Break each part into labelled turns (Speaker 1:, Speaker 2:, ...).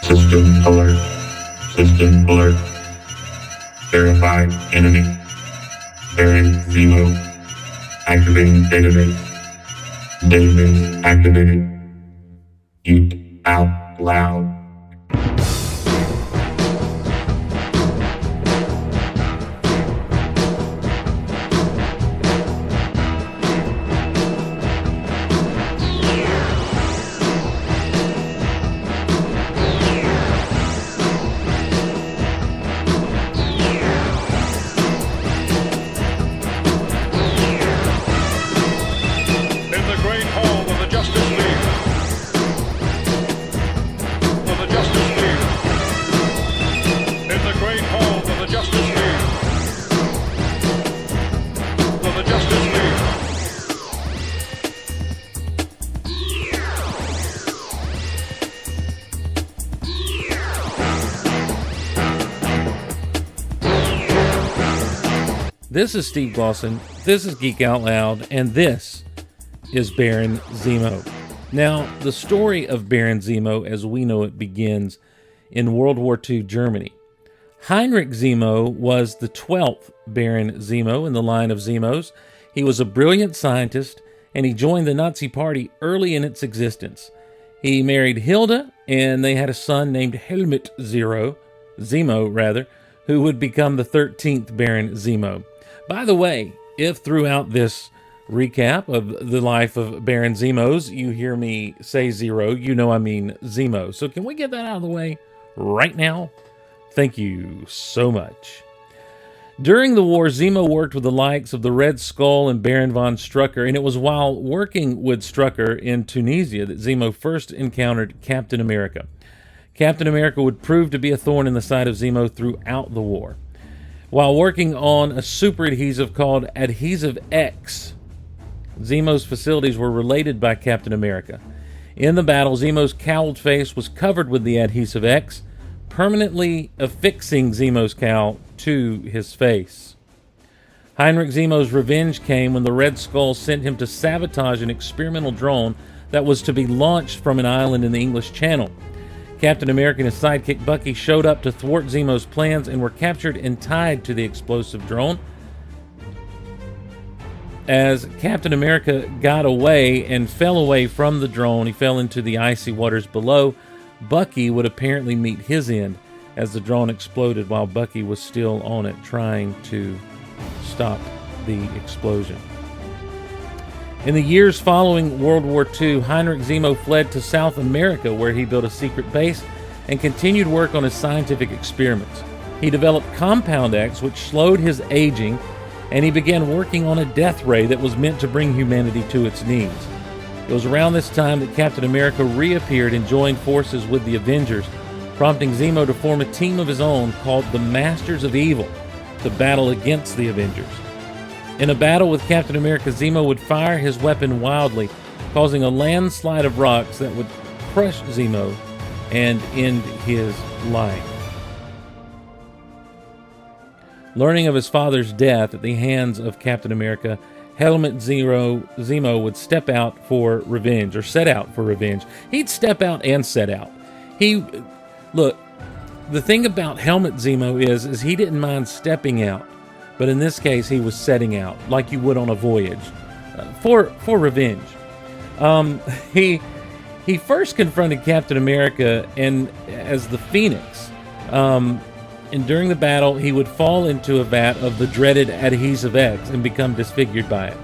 Speaker 1: System alert. System alert. Verified enemy. Baron Zemo. Activating database. Database activated. Eat out loud.
Speaker 2: This is Steve Glosson, this is Geek Out Loud, and this is Baron Zemo. Now, the story of Baron Zemo, as we know it, begins in World War II Germany. Heinrich Zemo was the 12th Baron Zemo in the line of Zemos. He was a brilliant scientist, and he joined the Nazi Party early in its existence. He married Hilda, and they had a son named Helmut Zemo, who would become the 13th Baron Zemo. By the way, if throughout this recap of the life of Baron Zemos you hear me say zero, you know I mean Zemo. So can we get that out of the way right now? Thank you so much. During the war, Zemo worked with the likes of the Red Skull and Baron von Strucker, and it was while working with Strucker in Tunisia that Zemo first encountered Captain America. Captain America would prove to be a thorn in the side of Zemo throughout the war. While working on a super adhesive called Adhesive X, Zemo's facilities were related by Captain America. In the battle, Zemo's cowled face was covered with the Adhesive X, permanently affixing Zemo's cowl to his face. Heinrich Zemo's revenge came when the Red Skull sent him to sabotage an experimental drone that was to be launched from an island in the English Channel. Captain America and his sidekick Bucky showed up to thwart Zemo's plans and were captured and tied to the explosive drone. As Captain America got away and fell away from the drone, he fell into the icy waters below. Bucky would apparently meet his end as the drone exploded while Bucky was still on it, trying to stop the explosion. In the years following World War II, Heinrich Zemo fled to South America, where he built a secret base and continued work on his scientific experiments. He developed Compound X, which slowed his aging, and he began working on a death ray that was meant to bring humanity to its knees. It was around this time that Captain America reappeared and joined forces with the Avengers, prompting Zemo to form a team of his own called the Masters of Evil to battle against the Avengers. In a battle with Captain America, Zemo would fire his weapon wildly, causing a landslide of rocks that would crush Zemo and end his life. Learning of his father's death at the hands of Captain America, Helmut Zemo would step out for revenge, or set out for revenge. He'd step out and set out. Look, the thing about Helmut Zemo is he didn't mind stepping out. But in this case, he was setting out, like you would on a voyage, for revenge. He first confronted Captain America and as the Phoenix. And during the battle, he would fall into a vat of the dreaded Adhesive X and become disfigured by it.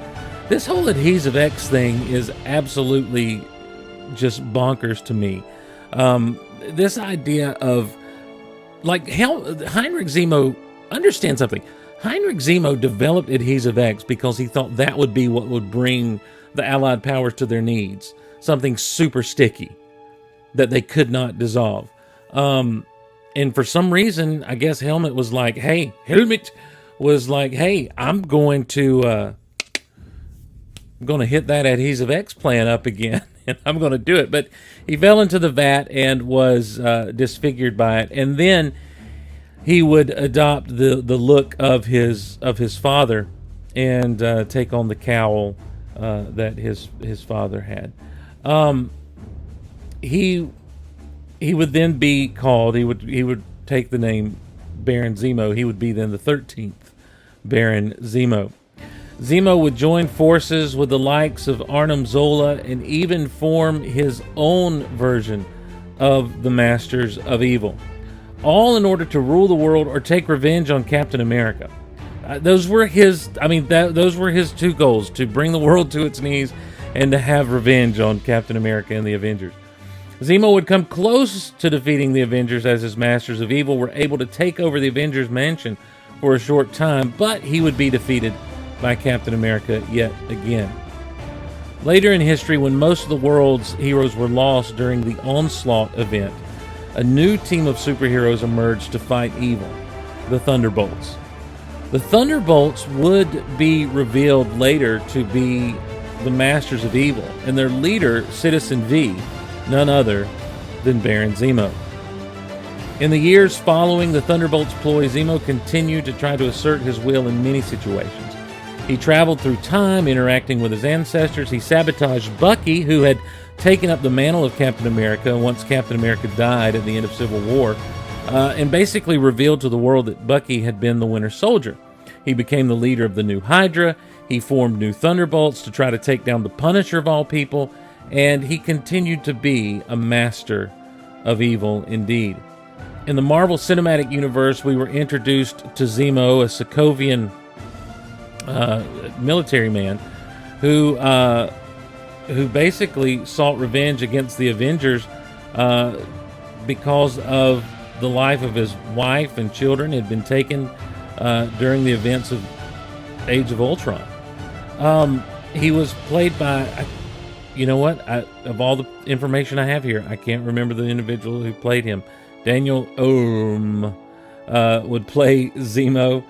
Speaker 2: This whole Adhesive X thing is absolutely just bonkers to me. This idea of, like, Heinrich Zemo, understand something. Heinrich Zemo developed Adhesive X because he thought that would be what would bring the Allied powers to their needs. Something super sticky that they could not dissolve. And for some reason, I guess Helmut was like, hey, I'm going to hit that Adhesive X plan up again, and I'm going to do it. But he fell into the vat and was disfigured by it. And then he would adopt the look of his father and take on the cowl that his father had. He He would then be called, he would take the name Baron Zemo. He would be then the 13th Baron Zemo. Zemo would join forces with the likes of Arnim Zola and even form his own version of the Masters of Evil, all in order to rule the world or take revenge on Captain America. Those were his two goals: to bring the world to its knees and to have revenge on Captain America and the Avengers. Zemo would come close to defeating the Avengers as his Masters of Evil were able to take over the Avengers mansion for a short time, but he would be defeated by Captain America yet again. Later in history, when most of the world's heroes were lost during the Onslaught event, a new team of superheroes emerged to fight evil, the Thunderbolts. The Thunderbolts would be revealed later to be the Masters of Evil, and their leader, Citizen V, none other than Baron Zemo. In the years following the Thunderbolts' ploy, Zemo continued to try to assert his will in many situations. He traveled through time, interacting with his ancestors. He sabotaged Bucky, who had taken up the mantle of Captain America once Captain America died at the end of Civil War, and basically revealed to the world that Bucky had been the Winter Soldier. He became the leader of the new Hydra. He formed new Thunderbolts to try to take down the Punisher of all people, and he continued to be a master of evil indeed. In the Marvel Cinematic Universe, we were introduced to Zemo, a Sokovian military man who basically sought revenge against the Avengers because of the life of his wife and children had been taken during the events of Age of Ultron. He was played by, you know what? Of all the information I have here, I can't remember the individual who played him. Daniel Ohm would play Zemo,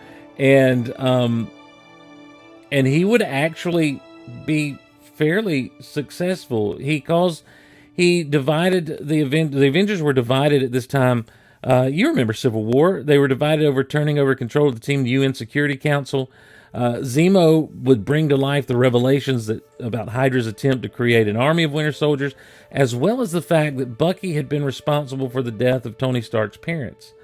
Speaker 2: and he would actually be fairly successful. He divided the Avengers were divided at this time. You remember Civil War? They were divided over turning over control of the team to UN Security Council. Zemo would bring to life the revelations about Hydra's attempt to create an army of Winter Soldiers, as well as the fact that Bucky had been responsible for the death of Tony Stark's parents.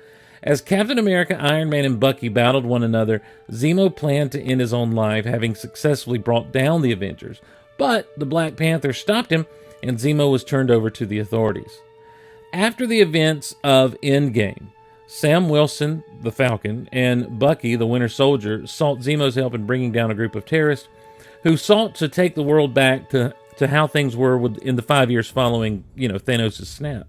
Speaker 2: As Captain America, Iron Man, and Bucky battled one another, Zemo planned to end his own life, having successfully brought down the Avengers. But the Black Panther stopped him, and Zemo was turned over to the authorities. After the events of Endgame, Sam Wilson, the Falcon, and Bucky, the Winter Soldier, sought Zemo's help in bringing down a group of terrorists who sought to take the world back to how things were in the 5 years following, Thanos' snap.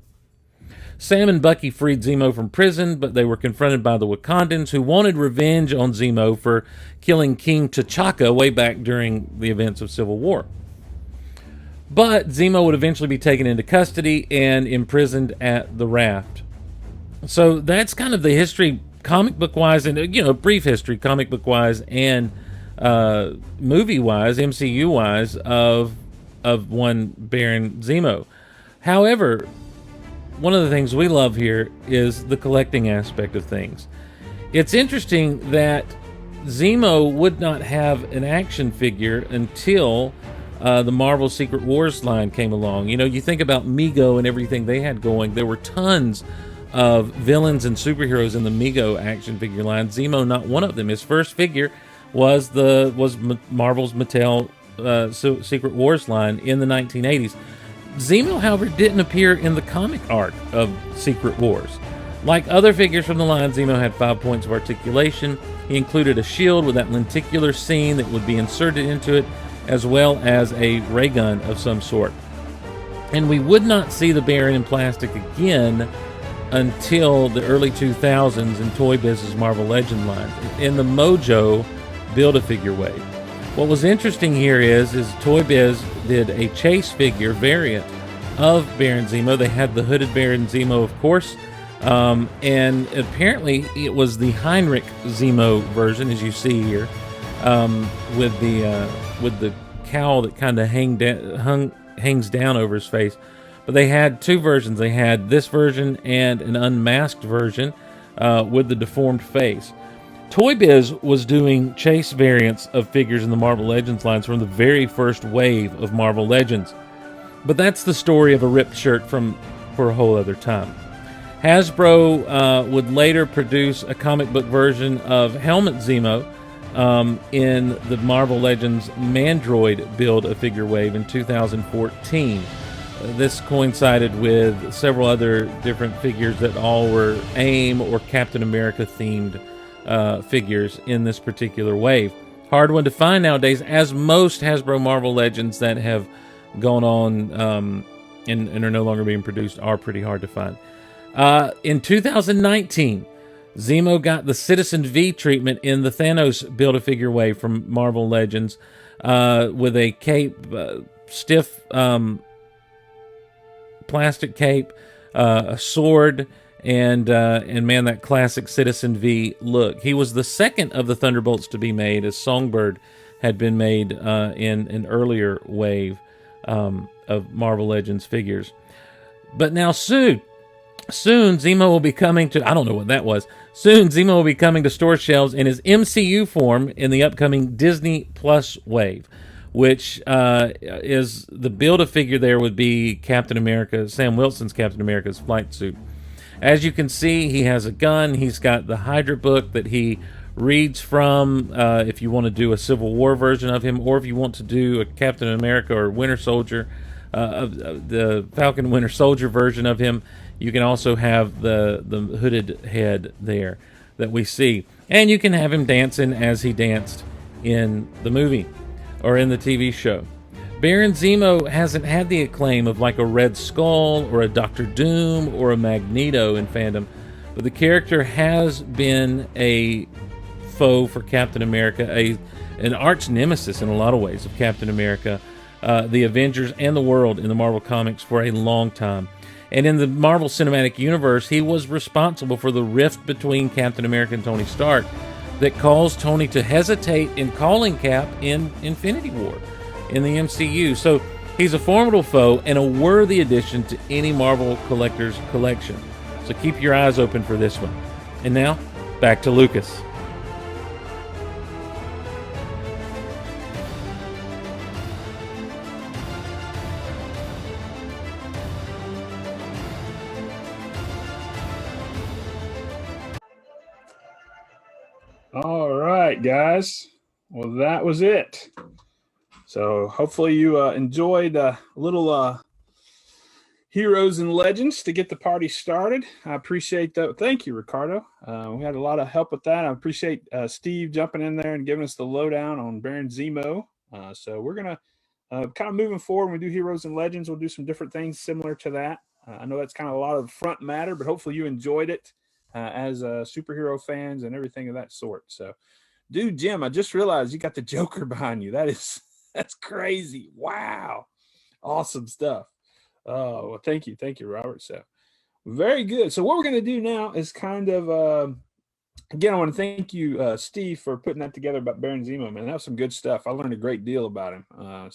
Speaker 2: Sam and Bucky freed Zemo from prison, but they were confronted by the Wakandans, who wanted revenge on Zemo for killing King T'Chaka way back during the events of Civil War. But Zemo would eventually be taken into custody and imprisoned at the Raft. So that's kind of the history, comic book wise, and brief history, comic book wise and movie wise, MCU wise, of one Baron Zemo. However, one of the things we love here is the collecting aspect of things. It's interesting that Zemo would not have an action figure until the Marvel Secret Wars line came along. You think about Mego and everything they had going. There were tons of villains and superheroes in the Mego action figure line. Zemo, not one of them. His first figure was Marvel's Mattel Secret Wars line in the 1980s. Zemo, however, didn't appear in the comic arc of Secret Wars. Like other figures from the line, Zemo had 5 points of articulation. He included a shield with that lenticular scene that would be inserted into it, as well as a ray gun of some sort. And we would not see the Baron in plastic again until the early 2000s in ToyBiz's Marvel Legend line, in the Mojo Build-A-Figure wave. What was interesting here is ToyBiz did a chase figure variant of Baron Zemo. They had the hooded Baron Zemo, of course, and apparently it was the Heinrich Zemo version, as you see here, with the cowl that kind of hangs down over his face. But they had two versions. They had this version and an unmasked version with the deformed face. ToyBiz was doing chase variants of figures in the Marvel Legends lines from the very first wave of Marvel Legends. But that's the story of a ripped shirt from for a whole other time. Hasbro would later produce a comic book version of Helmet Zemo in the Marvel Legends Mandroid Build-A-Figure wave in 2014. This coincided with several other different figures that all were AIM or Captain America themed figures in this particular wave. Hard one to find nowadays, as most Hasbro Marvel Legends that have gone on and are no longer being produced are pretty hard to find. In 2019, Zemo got the Citizen V treatment in the Thanos Build-A-Figure wave from Marvel Legends with a cape, stiff plastic cape, a sword, and man, that classic Citizen V look. He was the second of the Thunderbolts to be made, as Songbird had been made in an earlier wave of Marvel Legends figures. But now soon Zemo will be coming to, I don't know what that was. Soon Zemo will be coming to store shelves in his MCU form in the upcoming Disney Plus wave, which is the Build-A-Figure there would be Captain America, Sam Wilson's Captain America's flight suit. As you can see, he has a gun. He's got the Hydra book that he reads from if you want to do a Civil War version of him, or if you want to do a Captain America or Winter Soldier, the Falcon Winter Soldier version of him. You can also have the hooded head there that we see. And you can have him dancing as he danced in the movie or in the TV show. Baron Zemo hasn't had the acclaim of like a Red Skull or a Doctor Doom or a Magneto in fandom, but the character has been a foe for Captain America, an arch nemesis in a lot of ways of Captain America, the Avengers, and the world in the Marvel Comics for a long time. And in the Marvel Cinematic Universe, he was responsible for the rift between Captain America and Tony Stark that caused Tony to hesitate in calling Cap in Infinity War in the MCU. So he's a formidable foe and a worthy addition to any Marvel collector's collection. So keep your eyes open for this one. And now, back to Lucas.
Speaker 3: All right, guys. Well, that was it. So hopefully you enjoyed a little heroes and legends to get the party started. I appreciate that. Thank you, Ricardo. We had a lot of help with that. I appreciate Steve jumping in there and giving us the lowdown on Baron Zemo. So we're going to kind of moving forward. When we do heroes and legends, we'll do some different things similar to that. I know that's kind of a lot of front matter, but hopefully you enjoyed it. As superhero fans and everything of that sort. So, dude, Jim, I just realized you got the Joker behind you. That's crazy. Wow. Awesome stuff. Oh, well, thank you, Robert. So, very good. So what we're going to do now is kind of, again, I want to thank you, Steve, for putting that together about Baron Zemo, man. That was some good stuff. I learned a great deal about him. But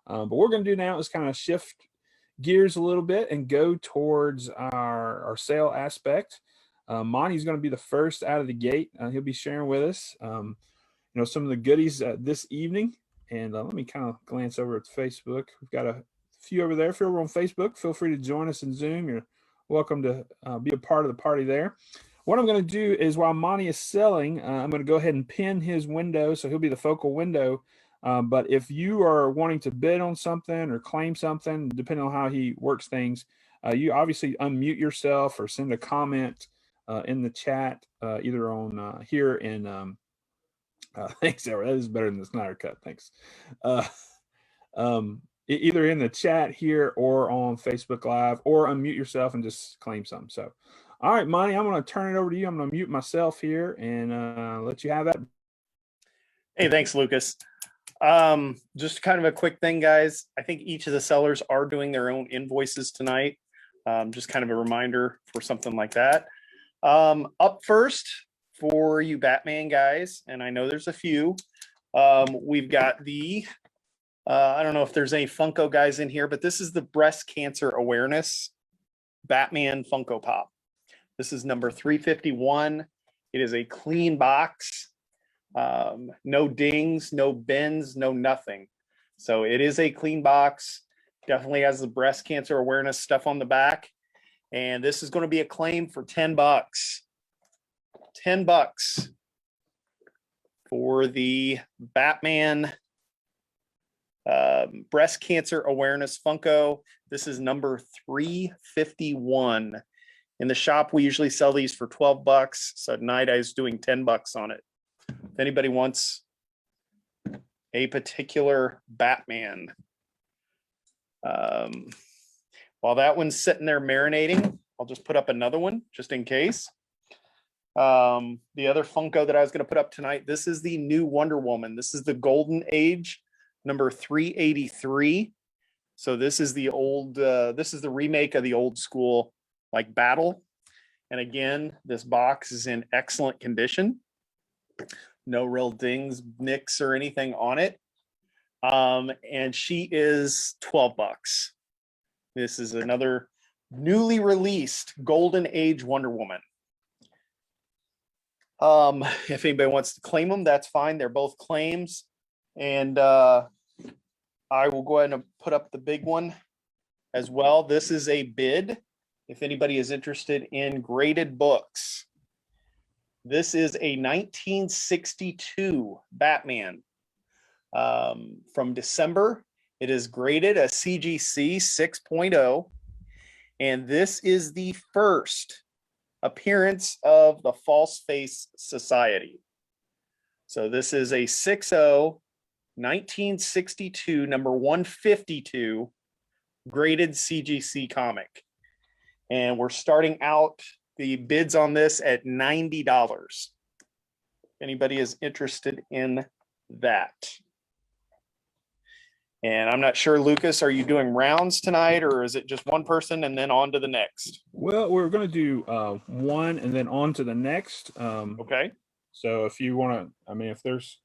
Speaker 3: what we're going to do now is kind of shift gears a little bit and go towards our sale aspect. Monty's going to be the first out of the gate. He'll be sharing with us, some of the goodies this evening. And let me kind of glance over at Facebook. We've got a few over there. If you're over on Facebook, feel free to join us in Zoom. You're welcome to be a part of the party there. What I'm going to do is while Monty is selling, I'm going to go ahead and pin his window. So he'll be the focal window. But if you are wanting to bid on something or claim something, depending on how he works things, you obviously unmute yourself or send a comment in the chat, either on here in thanks, Edward. That is better than the Snyder Cut. Thanks. Either in the chat here or on Facebook Live, or unmute yourself and just claim something. So, all right, Monty, I'm going to turn it over to you. I'm going to mute myself here and let you have that.
Speaker 4: Hey, thanks, Lucas. Just kind of a quick thing, guys. I think each of the sellers are doing their own invoices tonight. Just kind of a reminder for something like that. Up first for you Batman guys, and I know there's a few, we've got the I don't know if there's any Funko guys in here, but this is the breast cancer awareness Batman Funko Pop. This is number 351. It is a clean box, no dings, no bends, no nothing. So it is a clean box. Definitely has the breast cancer awareness stuff on the back. And this is going to be a claim for $10. $10 for the Batman breast cancer awareness Funko. This is number 351. In the shop, we usually sell these for $12. So tonight I was doing $10 on it. If anybody wants a particular Batman. While that one's sitting there marinating, I'll just put up another one just in case. The other Funko that I was going to put up tonight, this is the new Wonder Woman. This is the Golden Age, number 383. So this is the old, this is the remake of the old school like battle. And again, this box is in excellent condition. No real dings, nicks, or anything on it. And she is $12. This is another newly released Golden Age Wonder Woman. If anybody wants to claim them, that's fine. They're both claims. And I will go ahead and put up the big one as well. This is a bid. If anybody is interested in graded books, this is a 1962 Batman from December. It is graded a CGC 6.0. And this is the first appearance of the False Face Society. So this is a 6.0 1962 number 152 graded CGC comic. And we're starting out the bids on this at $90. If anybody is interested in that. And I'm not sure, Lucas, are you doing rounds tonight, or is it just one person and then on to the next?
Speaker 3: Well, we're going to do one and then on to the next.
Speaker 4: Okay.
Speaker 3: So if you want to, I mean, if there's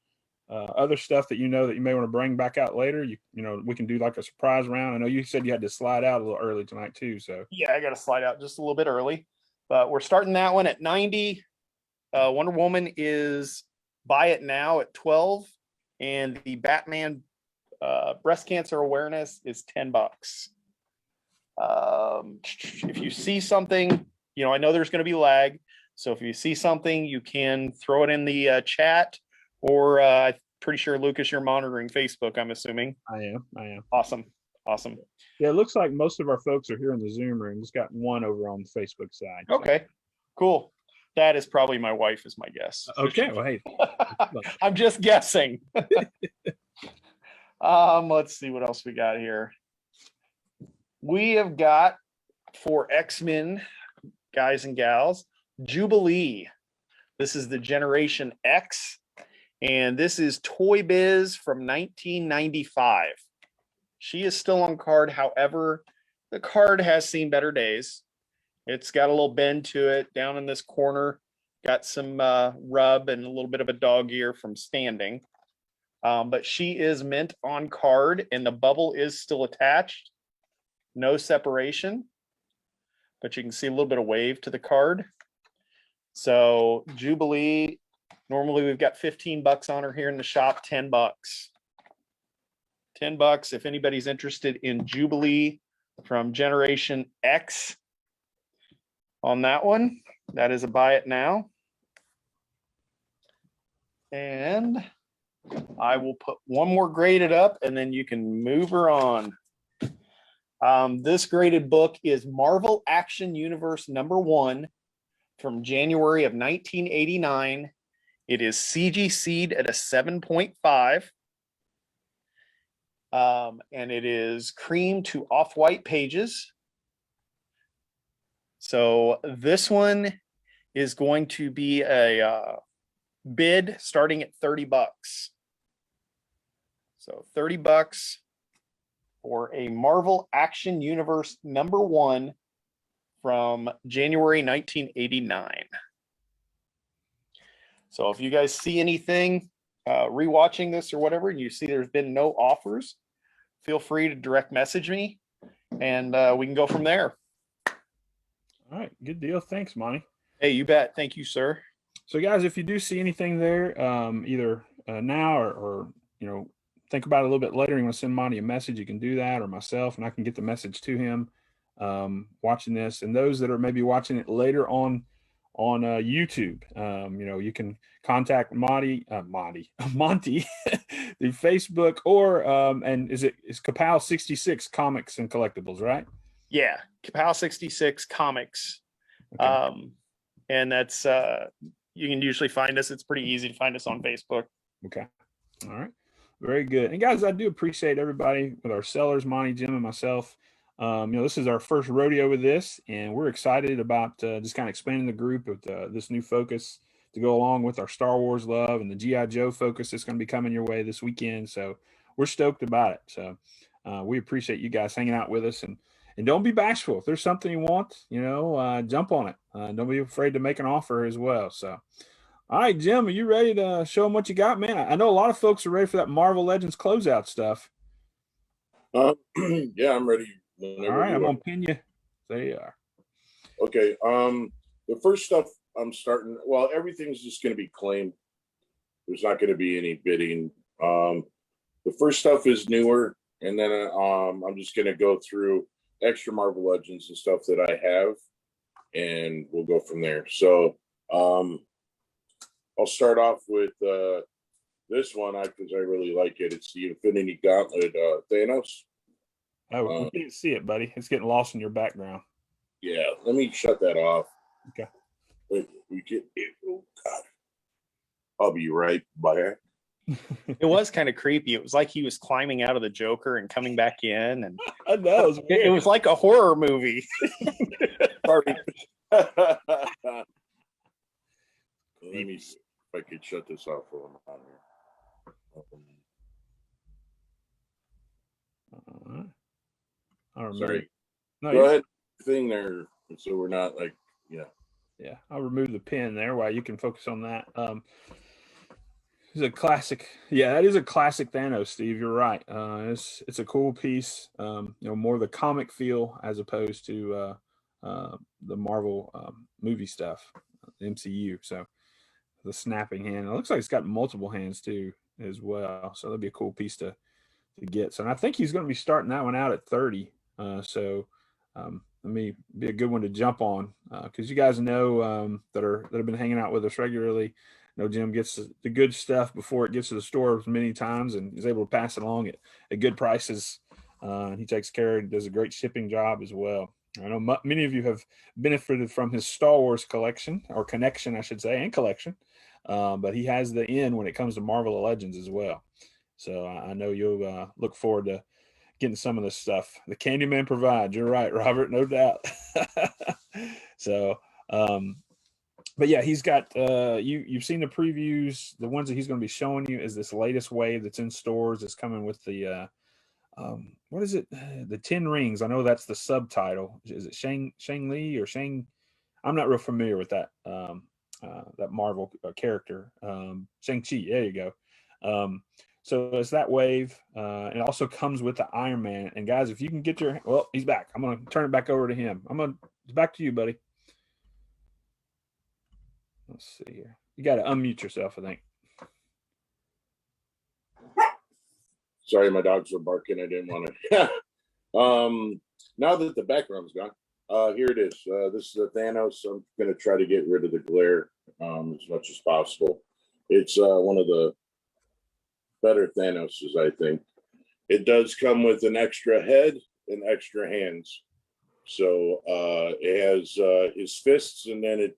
Speaker 3: other stuff that you know that you may want to bring back out later, you know, we can do like a surprise round. I know you said you had to slide out a little early tonight too. So
Speaker 4: yeah, I got to slide out just a little bit early, but we're starting that one at 90. Wonder Woman is buy it now at 12, and the Batman breast cancer awareness is $10. If you see something, you know, I know there's going to be lag. So if you see something, you can throw it in the chat, or I'm pretty sure, Lucas, you're monitoring Facebook, I'm assuming.
Speaker 3: I am.
Speaker 4: Awesome.
Speaker 3: Yeah, it looks like most of our folks are here in the Zoom room. Just got one over on the Facebook side. So.
Speaker 4: Okay, cool. That is probably my wife, is my guess.
Speaker 3: Okay, well, hey.
Speaker 4: I'm just guessing. Let's see what else we got here. We have got, for X-Men guys and gals, Jubilee. This is the Generation X, and this is ToyBiz from 1995. She is still on card. However, the card has seen better days. It's got a little bend to it down in this corner. Got some rub and a little bit of a dog ear from standing. But she is mint on card, and the bubble is still attached. No separation, but you can see a little bit of wave to the card. So Jubilee, normally we've got $15 on her here in the shop, $10. $10 if anybody's interested in Jubilee from Generation X on that one. That is a buy it now. And I will put one more graded up, and then you can move her on. This graded book is Marvel Action Universe #1 from January of 1989. It is CGC'd at a 7.5. And it is cream to off-white pages. So this one is going to be a bid starting at $30. So $30 for a Marvel Action Universe #1 from January 1989. So if you guys see anything rewatching this or whatever, and you see there's been no offers, feel free to direct message me, and we can go from there.
Speaker 3: All right, good deal. Thanks, Monty.
Speaker 4: Hey, you bet. Thank you, sir.
Speaker 3: So guys, if you do see anything there, either now or you know, think about it a little bit later, you want to send Monty a message, you can do that, or myself, and I can get the message to him watching this. And those that are maybe watching it later on YouTube, you can contact Monty through Facebook, or and is Kapow 66 Comics and Collectibles, right?
Speaker 4: Yeah, Kapow 66 Comics.
Speaker 3: Okay.
Speaker 4: And that's you can usually find us. It's pretty easy to find us on Facebook.
Speaker 3: Okay. All right. Very good. And guys, I do appreciate everybody with our sellers, Monty, Jim, and myself. This is our first rodeo with this, and we're excited about just kind of expanding the group with this new focus to go along with our Star Wars love and the G.I. Joe focus that's going to be coming your way this weekend. So we're stoked about it. So we appreciate you guys hanging out with us, and don't be bashful. If there's something you want, jump on it. Don't be afraid to make an offer as well. So, all right, Jim, are you ready to show them what you got, man? I know a lot of folks are ready for that Marvel Legends closeout stuff.
Speaker 5: Yeah, I'm ready.
Speaker 3: All right, I'm gonna pin you. There you are.
Speaker 5: Okay. The first stuff I'm starting. Well, everything's just going to be claimed. There's not going to be any bidding. The first stuff is newer, and then I'm just going to go through extra Marvel Legends and stuff that I have, and we'll go from there. So I'll start off with this one because I really like it. It's the Infinity Gauntlet Thanos.
Speaker 3: Oh, we can't see it, buddy. It's getting lost in your background.
Speaker 5: Yeah, let me shut that off.
Speaker 3: Okay.
Speaker 5: Wait, we get it. Oh God, I'll be right back.
Speaker 4: It was kind of creepy. It was like he was climbing out of the Joker and coming back in, and
Speaker 3: I know
Speaker 4: it was like a horror movie.
Speaker 5: Let me see if I could shut this off while I'm on here. Sorry.
Speaker 3: No,
Speaker 5: go ahead. Thing there, so we're not like,
Speaker 3: yeah. I'll remove the pin there while you can focus on that. It's a classic. Yeah, that is a classic Thanos, Steve. You're right. It's a cool piece. More of the comic feel as opposed to the Marvel movie stuff, the MCU. So the snapping hand. It looks like it's got multiple hands too as well. So that'd be a cool piece to get. So and I think he's going to be starting that one out at 30. Let me be a good one to jump on because you guys know that have been hanging out with us regularly. Jim gets the good stuff before it gets to the store many times, and is able to pass it along at good prices. He takes care and does a great shipping job as well. I know many of you have benefited from his Star Wars collection, or connection, I should say, and collection. But he has the in when it comes to Marvel Legends as well. So I know you'll look forward to getting some of this stuff. The Candyman provides. You're right, Robert, no doubt. So, but yeah, he's got you've seen the previews. The ones that he's going to be showing you is this latest wave that's in stores. It's coming with the what is it? The 10 Rings. I know that's the subtitle. Is it Shang-Li or Shang? I'm not real familiar with that that Marvel character. Shang-Chi. There you go. So it's that wave. It also comes with the Iron Man. And guys, if you can get he's back. I'm going to turn it back over to him. It's back to you, buddy. Let's see here. You got to unmute yourself, I think.
Speaker 5: Sorry, my dogs were barking. I didn't want to. Now that the background's gone, here it is. This is the Thanos. I'm going to try to get rid of the glare as much as possible. It's one of the better Thanoses, I think. It does come with an extra head and extra hands. So it has his fists, and then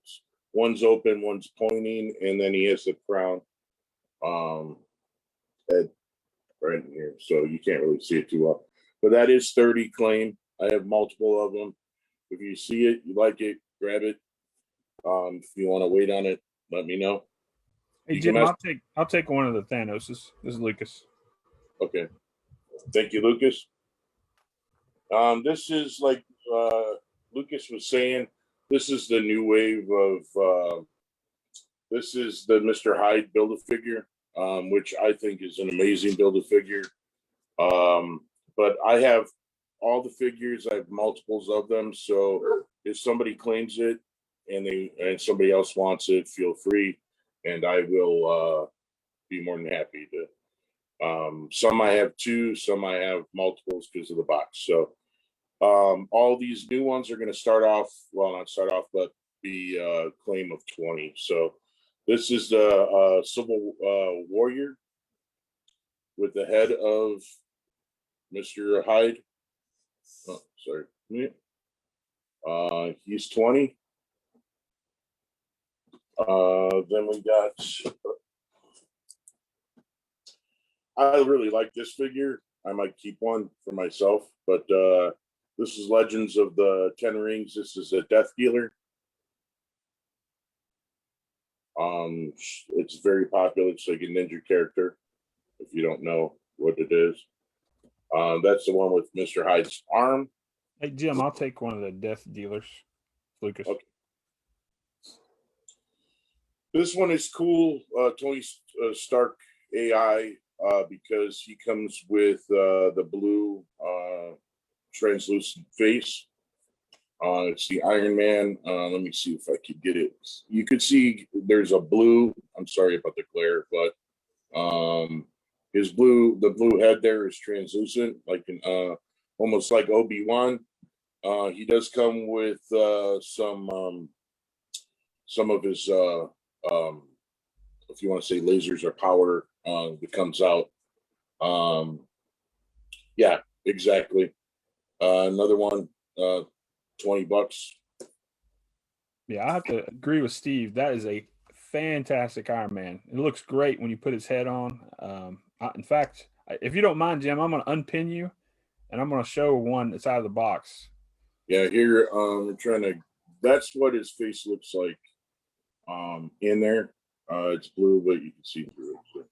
Speaker 5: one's open, one's pointing, and then he has the crown head right in here. So you can't really see it too well. But that is 30 claim. I have multiple of them. If you see it, you like it, grab it. If you want to wait on it, let me know.
Speaker 3: Hey, Jim, I'll take one of the Thanoses. This is Lucas.
Speaker 5: Okay. Thank you, Lucas. This is like Lucas was saying, this is the new wave of this is the Mr. Hyde Build-A-Figure, which I think is an amazing Build-A-Figure. But I have all the figures. I have multiples of them. So if somebody claims it and somebody else wants it, feel free. And I will be more than happy Some I have two, some I have multiples because of the box. So all these new ones are going to start off, well, not start off, but be claim of 20. So this is the Civil Warrior with the head of Mr. Hyde. Oh, sorry. He's 20. Then we got, I really like this figure. I might keep one for myself, but this is Legends of the Ten Rings. This is a Death Dealer. It's very popular. It's like a ninja character, if you don't know what it is. That's the one with Mr. Hyde's arm.
Speaker 3: Hey, Jim, I'll take one of the Death Dealers. Lucas.
Speaker 5: Okay. This one is cool. Tony Stark AI, because he comes with the blue translucent face. It's the Iron Man. Let me see if I could get it. You could see there's a blue. I'm sorry about the glare, but the blue head there is translucent, like almost like Obi-Wan. He does come with some of his if you want to say lasers or power that comes out. Yeah, exactly. Another one, $20.
Speaker 3: Yeah, I have to agree with Steve. That is a fantastic Iron Man. It looks great when you put his head on. In fact, if you don't mind, Jim, I'm going to unpin you, and I'm going to show one that's out of the box.
Speaker 5: Yeah, here we're trying to. That's what his face looks like. In there, it's blue, but you can see through it.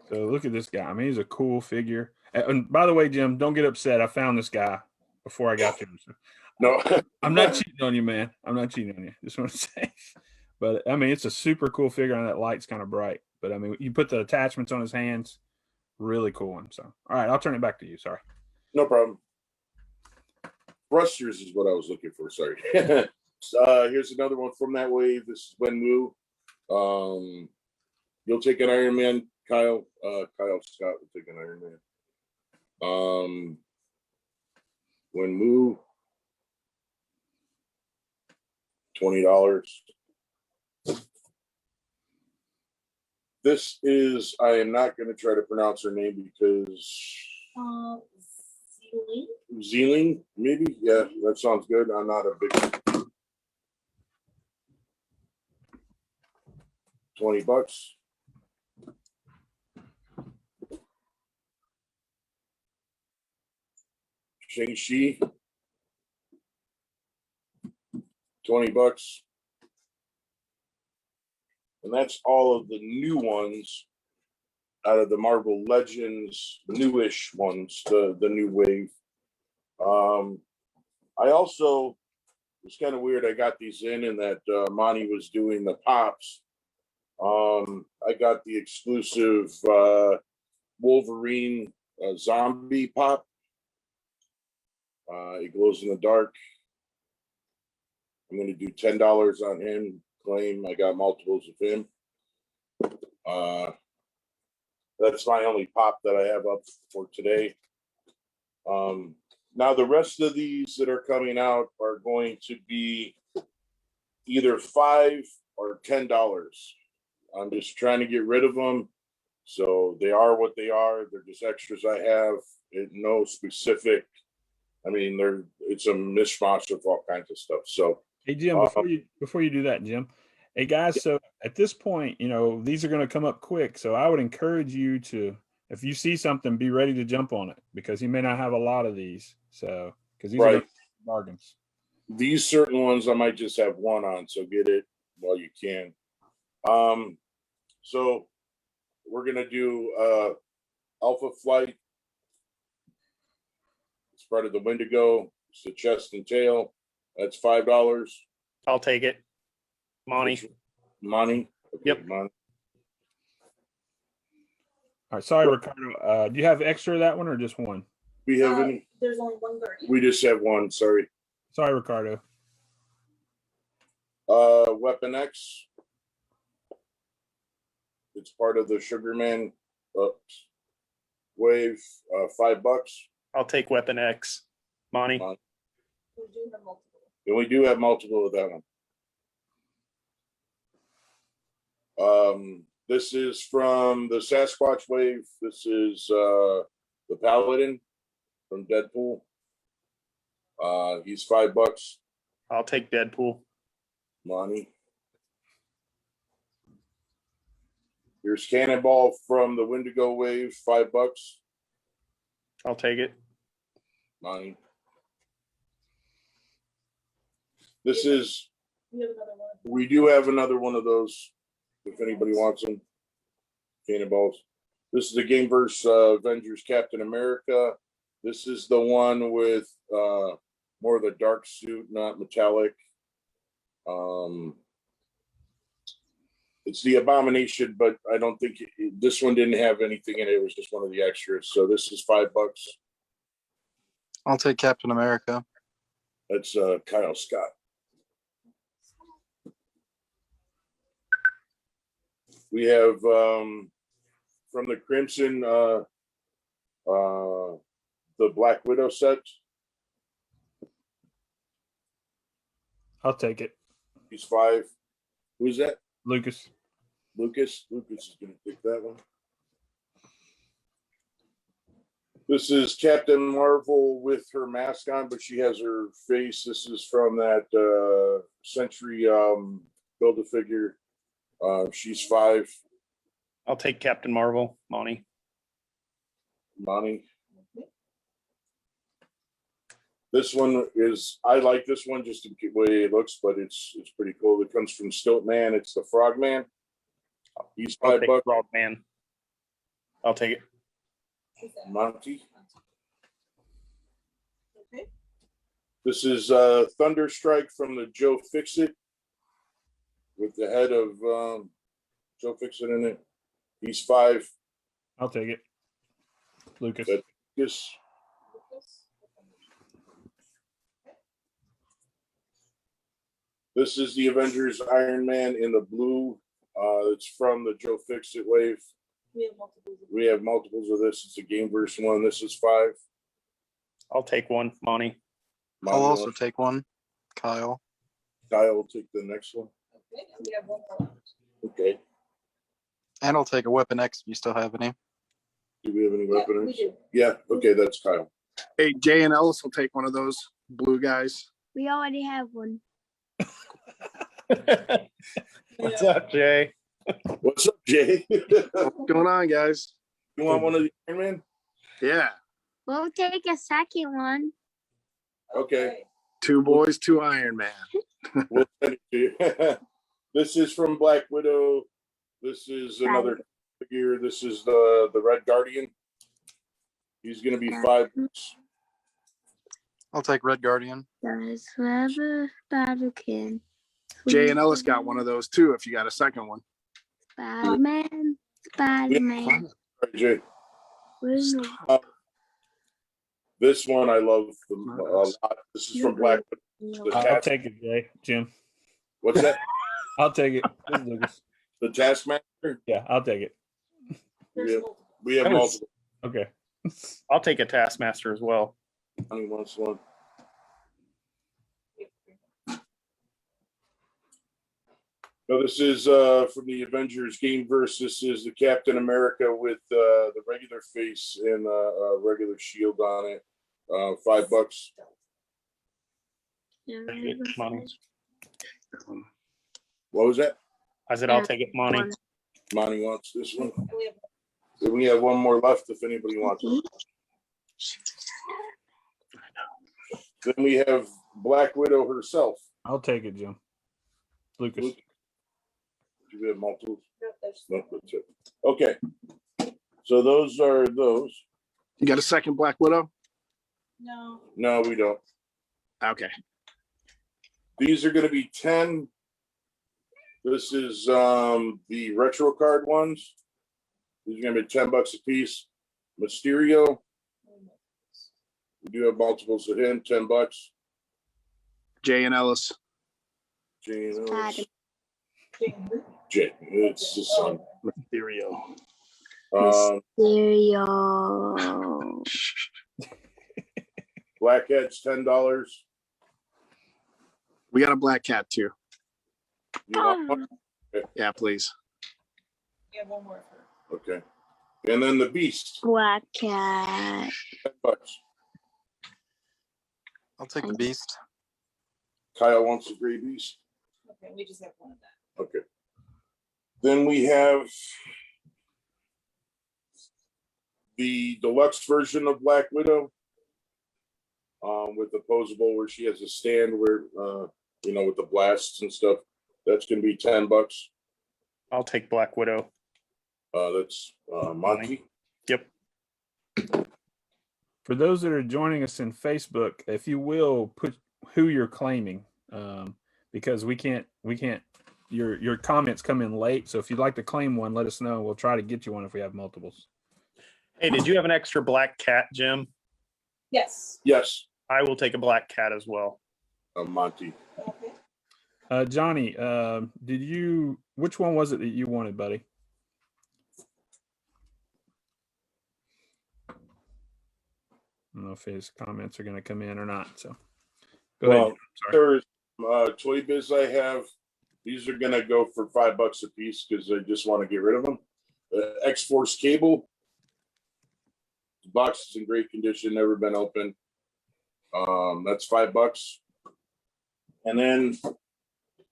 Speaker 3: So look at this guy. I mean, he's a cool figure. And by the way, Jim, don't get upset. I found this guy before I got to him. So
Speaker 5: No,
Speaker 3: I'm not cheating on you, man. I'm not cheating on you. Just want to say. But I mean, it's a super cool figure, and that light's kind of bright. But I mean, you put the attachments on his hands, really cool one. So, all right, I'll turn it back to you. Sorry.
Speaker 5: no problem. Thrusters is what I was looking for. Sorry. Here's another one from that wave. This is Wenwu. You'll take an Iron Man, Kyle. Kyle Scott will take an Iron Man. Wenwu, $20. This is, I am not going to try to pronounce her name because Zealing, maybe? Yeah, that sounds good. I'm not a big $20. Shang-Chi, $20. And that's all of the new ones out of the Marvel Legends, newish ones, the new wave. I also, it's kind of weird, I got these in and that Monty was doing the pops. I got the exclusive Wolverine zombie pop. It glows in the dark. I'm going to do $10 on him. Claim I got multiples of him. That's my only pop that I have up for today. Now the rest of these that are coming out are going to be either $5 or $10. I'm just trying to get rid of them. So they are what they are. They're just extras I have. No specific. I mean, it's a mishmash of all kinds of stuff. So
Speaker 3: hey, Jim, before you do that, Jim. Hey guys, so at this point, these are going to come up quick. So I would encourage you to, if you see something, be ready to jump on it because he may not have a lot of these. So because these are bargains.
Speaker 5: These certain ones I might just have one on, so get it while you can. So we're gonna do Alpha Flight. It's part of the Wendigo. It's the chest and tail. That's $5.
Speaker 4: I'll take it. Monty.
Speaker 5: Okay,
Speaker 4: Yep.
Speaker 5: Monty.
Speaker 3: All right, sorry, Ricardo. Do you have extra of that one or just one?
Speaker 5: We have any?
Speaker 6: There's only one Guardian.
Speaker 5: We just have one. Sorry.
Speaker 3: Sorry, Ricardo.
Speaker 5: Weapon X. It's part of the Sugarman. Oops. wave, $5.
Speaker 4: I'll take Weapon X. Monty.
Speaker 5: And we do have multiple of that one. This is from the Sasquatch wave. This is the Paladin from Deadpool. He's $5.
Speaker 4: I'll take Deadpool.
Speaker 5: Monty. Here's Cannonball from the Wendigo wave, $5.
Speaker 4: I'll take it.
Speaker 5: Monty. This is, we do have another one of those, if anybody wants them. Cannonballs. This is the Gameverse Avengers Captain America. This is the one with more of the dark suit, not metallic. It's the Abomination, but I don't think this one didn't have anything in it. It was just one of the extras. So this is $5.
Speaker 6: I'll take Captain America.
Speaker 5: That's Kyle Scott. We have from the Crimson the Black Widow set.
Speaker 3: I'll take it.
Speaker 5: He's $5. Who's that?
Speaker 3: Lucas.
Speaker 5: Lucas is going to pick that one. This is Captain Marvel with her mask on, but she has her face. This is from that Century Build-A-Figure. She's $5.
Speaker 4: I'll take Captain Marvel. Monty.
Speaker 5: This one is, I like this one just the way it looks, but it's pretty cool. It comes from Stiltman. It's the Frogman. He's $5.
Speaker 4: Frogman. I'll take it.
Speaker 5: Monty. Okay. This is Thunderstrike from the Joe Fixit with the head of Joe Fixit in it. He's $5.
Speaker 3: I'll take it. Lucas.
Speaker 5: Yes. This is the Avengers Iron Man in the blue. It's from the Joe Fixit wave. We have multiples of this. It's a Gameverse one. This is $5.
Speaker 4: I'll take one. Monty.
Speaker 6: I'll also take one. Kyle.
Speaker 5: Kyle will take the next one.
Speaker 7: Okay, and we have one more.
Speaker 5: Okay.
Speaker 6: And I'll take a Weapon X if you still have any.
Speaker 5: Do we have any weapons?
Speaker 7: we do.
Speaker 5: Yeah. Okay, that's Kyle.
Speaker 8: Hey, Jay and Ellis will take one of those blue guys.
Speaker 9: We already have one.
Speaker 4: What's up, Jay?
Speaker 5: What's up, Jay?
Speaker 8: What's going on, guys?
Speaker 5: You want one of the Iron Man?
Speaker 8: Yeah.
Speaker 9: We'll take a second one.
Speaker 5: Okay.
Speaker 8: 2 boys, 2 Iron Man.
Speaker 5: We'll send it to you. This is from Black Widow. This is another figure. This is the Red Guardian. He's going to be $5.
Speaker 6: I'll take Red Guardian.
Speaker 9: Does whoever battle can.
Speaker 8: Jay and Ellis got one of those too, if you got a second one.
Speaker 9: Spider-Man. Spider-Man.
Speaker 5: All right, Jay.
Speaker 9: Where's the
Speaker 5: This one I love a lot. This is from Black Widow.
Speaker 3: I'll take it, Jay. Jim.
Speaker 5: What's that?
Speaker 3: I'll take it. This is Lucas.
Speaker 5: The Taskmaster?
Speaker 3: Yeah, I'll take it.
Speaker 5: We have multiple.
Speaker 3: Okay.
Speaker 4: I'll take a Taskmaster as well.
Speaker 5: Honey wants one. No, this is from the Avengers Gameverse. This is the Captain America with the regular face and a regular shield on it. $5.
Speaker 4: Take it, Monty.
Speaker 5: What was that?
Speaker 4: I said I'll take it, Monty.
Speaker 5: Monty wants this one. We have one more left if anybody wants it. Then we have Black Widow herself.
Speaker 3: I'll take it, Jim. Lucas.
Speaker 5: Do we have multiples? No, that's it. Okay. So those are those.
Speaker 8: You got a second Black Widow?
Speaker 7: No.
Speaker 5: No, we don't.
Speaker 8: Okay.
Speaker 5: These are going to be 10. This is the retro card ones. These are going to be $10 a piece. Mysterio. We do have multiples of him, $10.
Speaker 8: Jay and Ellis.
Speaker 5: Jane, Jay, it's the son.
Speaker 8: Mysterio.
Speaker 9: Cereal.
Speaker 5: Black Cat's $10.
Speaker 8: We got a black cat too.
Speaker 5: You want one?
Speaker 8: Yeah, please.
Speaker 7: You have one more for
Speaker 5: Okay. And then the Beast,
Speaker 9: Black cat.
Speaker 5: $10.
Speaker 6: I'll take the beast.
Speaker 5: Kyle wants a gray Beast.
Speaker 7: okay, we just have one of that.
Speaker 5: Okay. Then we have the deluxe version of Black Widow, with the posable where she has a stand where with the blasts and stuff. That's gonna be $10.
Speaker 4: I'll take Black Widow.
Speaker 5: That's Monty.
Speaker 4: Yep.
Speaker 3: For those that are joining us in Facebook, if you will put who you're claiming, because we can't. Your comments come in late, so if you'd like to claim one, let us know. We'll try to get you one if we have multiples.
Speaker 4: Hey, did you have an extra black cat, Jim?
Speaker 7: Yes.
Speaker 5: Yes,
Speaker 4: I will take a black cat as well.
Speaker 5: Monty.
Speaker 7: Okay.
Speaker 3: Johnny, which one was it that you wanted, buddy? I don't know if his comments are going to come in or not. So, go ahead.
Speaker 5: There's ToyBiz I have. These are going to go for $5 a piece because I just want to get rid of them. X-Force cable. The box is in great condition, never been opened. That's $5. And then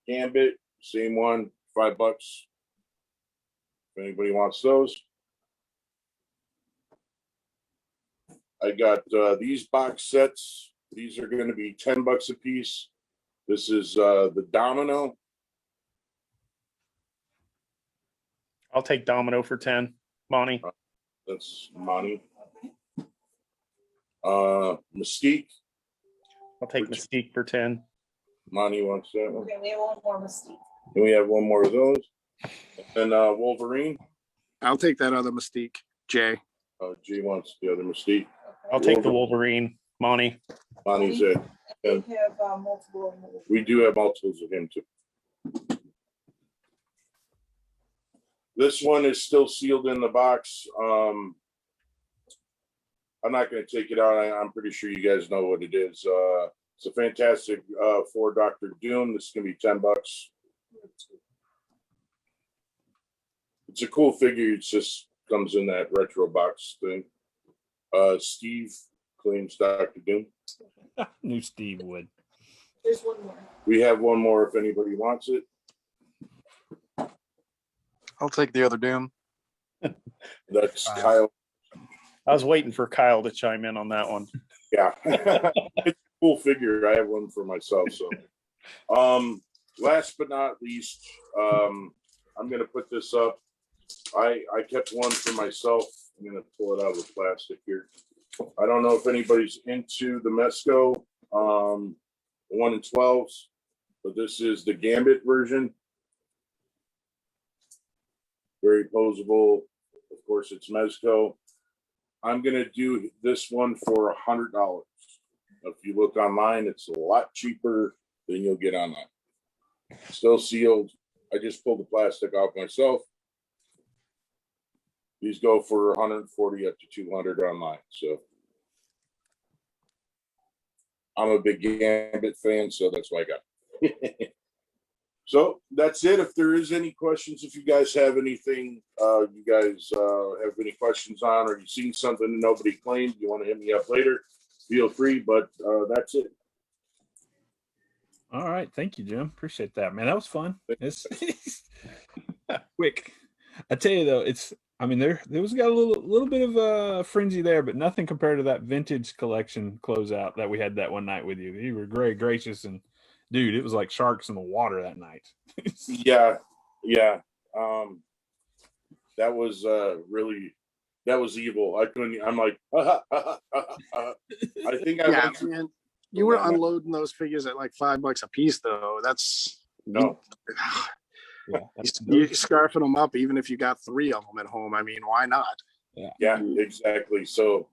Speaker 5: Gambit, same one, $5. If anybody wants those. I got these box sets. These are going to be $10 a piece. This is the Domino.
Speaker 4: I'll take Domino for 10. Monty.
Speaker 5: That's Monty. Mystique.
Speaker 4: I'll take Mystique for 10.
Speaker 5: Monty wants that one.
Speaker 7: Okay, we have one more Mystique.
Speaker 5: And we have one more of those. And Wolverine.
Speaker 8: I'll take that other Mystique, Jay.
Speaker 5: Jay wants the other Mystique.
Speaker 4: I'll take the Wolverine. Monty.
Speaker 5: Monty's it.
Speaker 7: And we have multiple.
Speaker 5: We do have multiples of him too. This one is still sealed in the box. I'm not going to take it out. I'm pretty sure you guys know what it is. It's a Fantastic Four Doctor Doom. This is going to be $10. It's a cool figure. It just comes in that retro box thing. Steve claims Doctor Doom.
Speaker 3: Knew Steve would.
Speaker 7: There's one more.
Speaker 5: We have one more if anybody wants it.
Speaker 6: I'll take the other Doom.
Speaker 5: That's Kyle.
Speaker 4: I was waiting for Kyle to chime in on that one.
Speaker 5: Yeah. It's a cool figure. I have one for myself. So last but not least, I'm gonna put this up. I kept one for myself. I'm gonna pull it out of the plastic here. I don't know if anybody's into the Mesco 1 in 12s, but this is the Gambit version. Very posable. Of course, it's Mezco. I'm going to do this one for $100. If you look online, it's a lot cheaper than you'll get online. Still sealed. I just pulled the plastic off myself. These go for 140 up to 200 online. So I'm a big Gambit fan, so that's why I got it. So that's it. If there is any questions, if you guys have anything, have any questions on, or you've seen something that nobody claimed, you want to hit me up later, feel free. But that's it.
Speaker 3: All right, thank you, Jim. Appreciate that, man. That was fun. It's quick. I tell you though, there was got a little bit of a frenzy there, but nothing compared to that vintage collection closeout that we had that one night with you. You were very gracious, and dude, it was like sharks in the water that night.
Speaker 5: Yeah. That was that was evil. I'm like, I think I went through.
Speaker 8: Man, you were unloading those figures at like $5 a piece, though. That's
Speaker 5: no.
Speaker 8: You're scarfing them up, even if you got 3 of them at home. I mean, why not?
Speaker 5: Yeah, exactly. So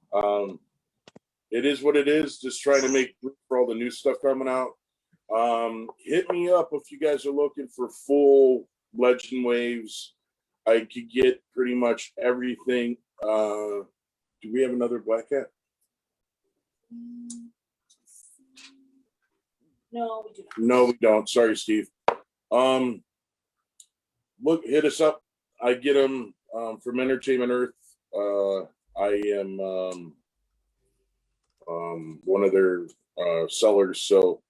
Speaker 5: it is what it is. Just trying to make room for all the new stuff coming out. Hit me up if you guys are looking for full Legend Waves. I could get pretty much everything. Do we have another Black Cat?
Speaker 7: No, we do not.
Speaker 5: No, we don't. Sorry, Steve. Look, hit us up. I get them from Entertainment Earth. I am one of their sellers, so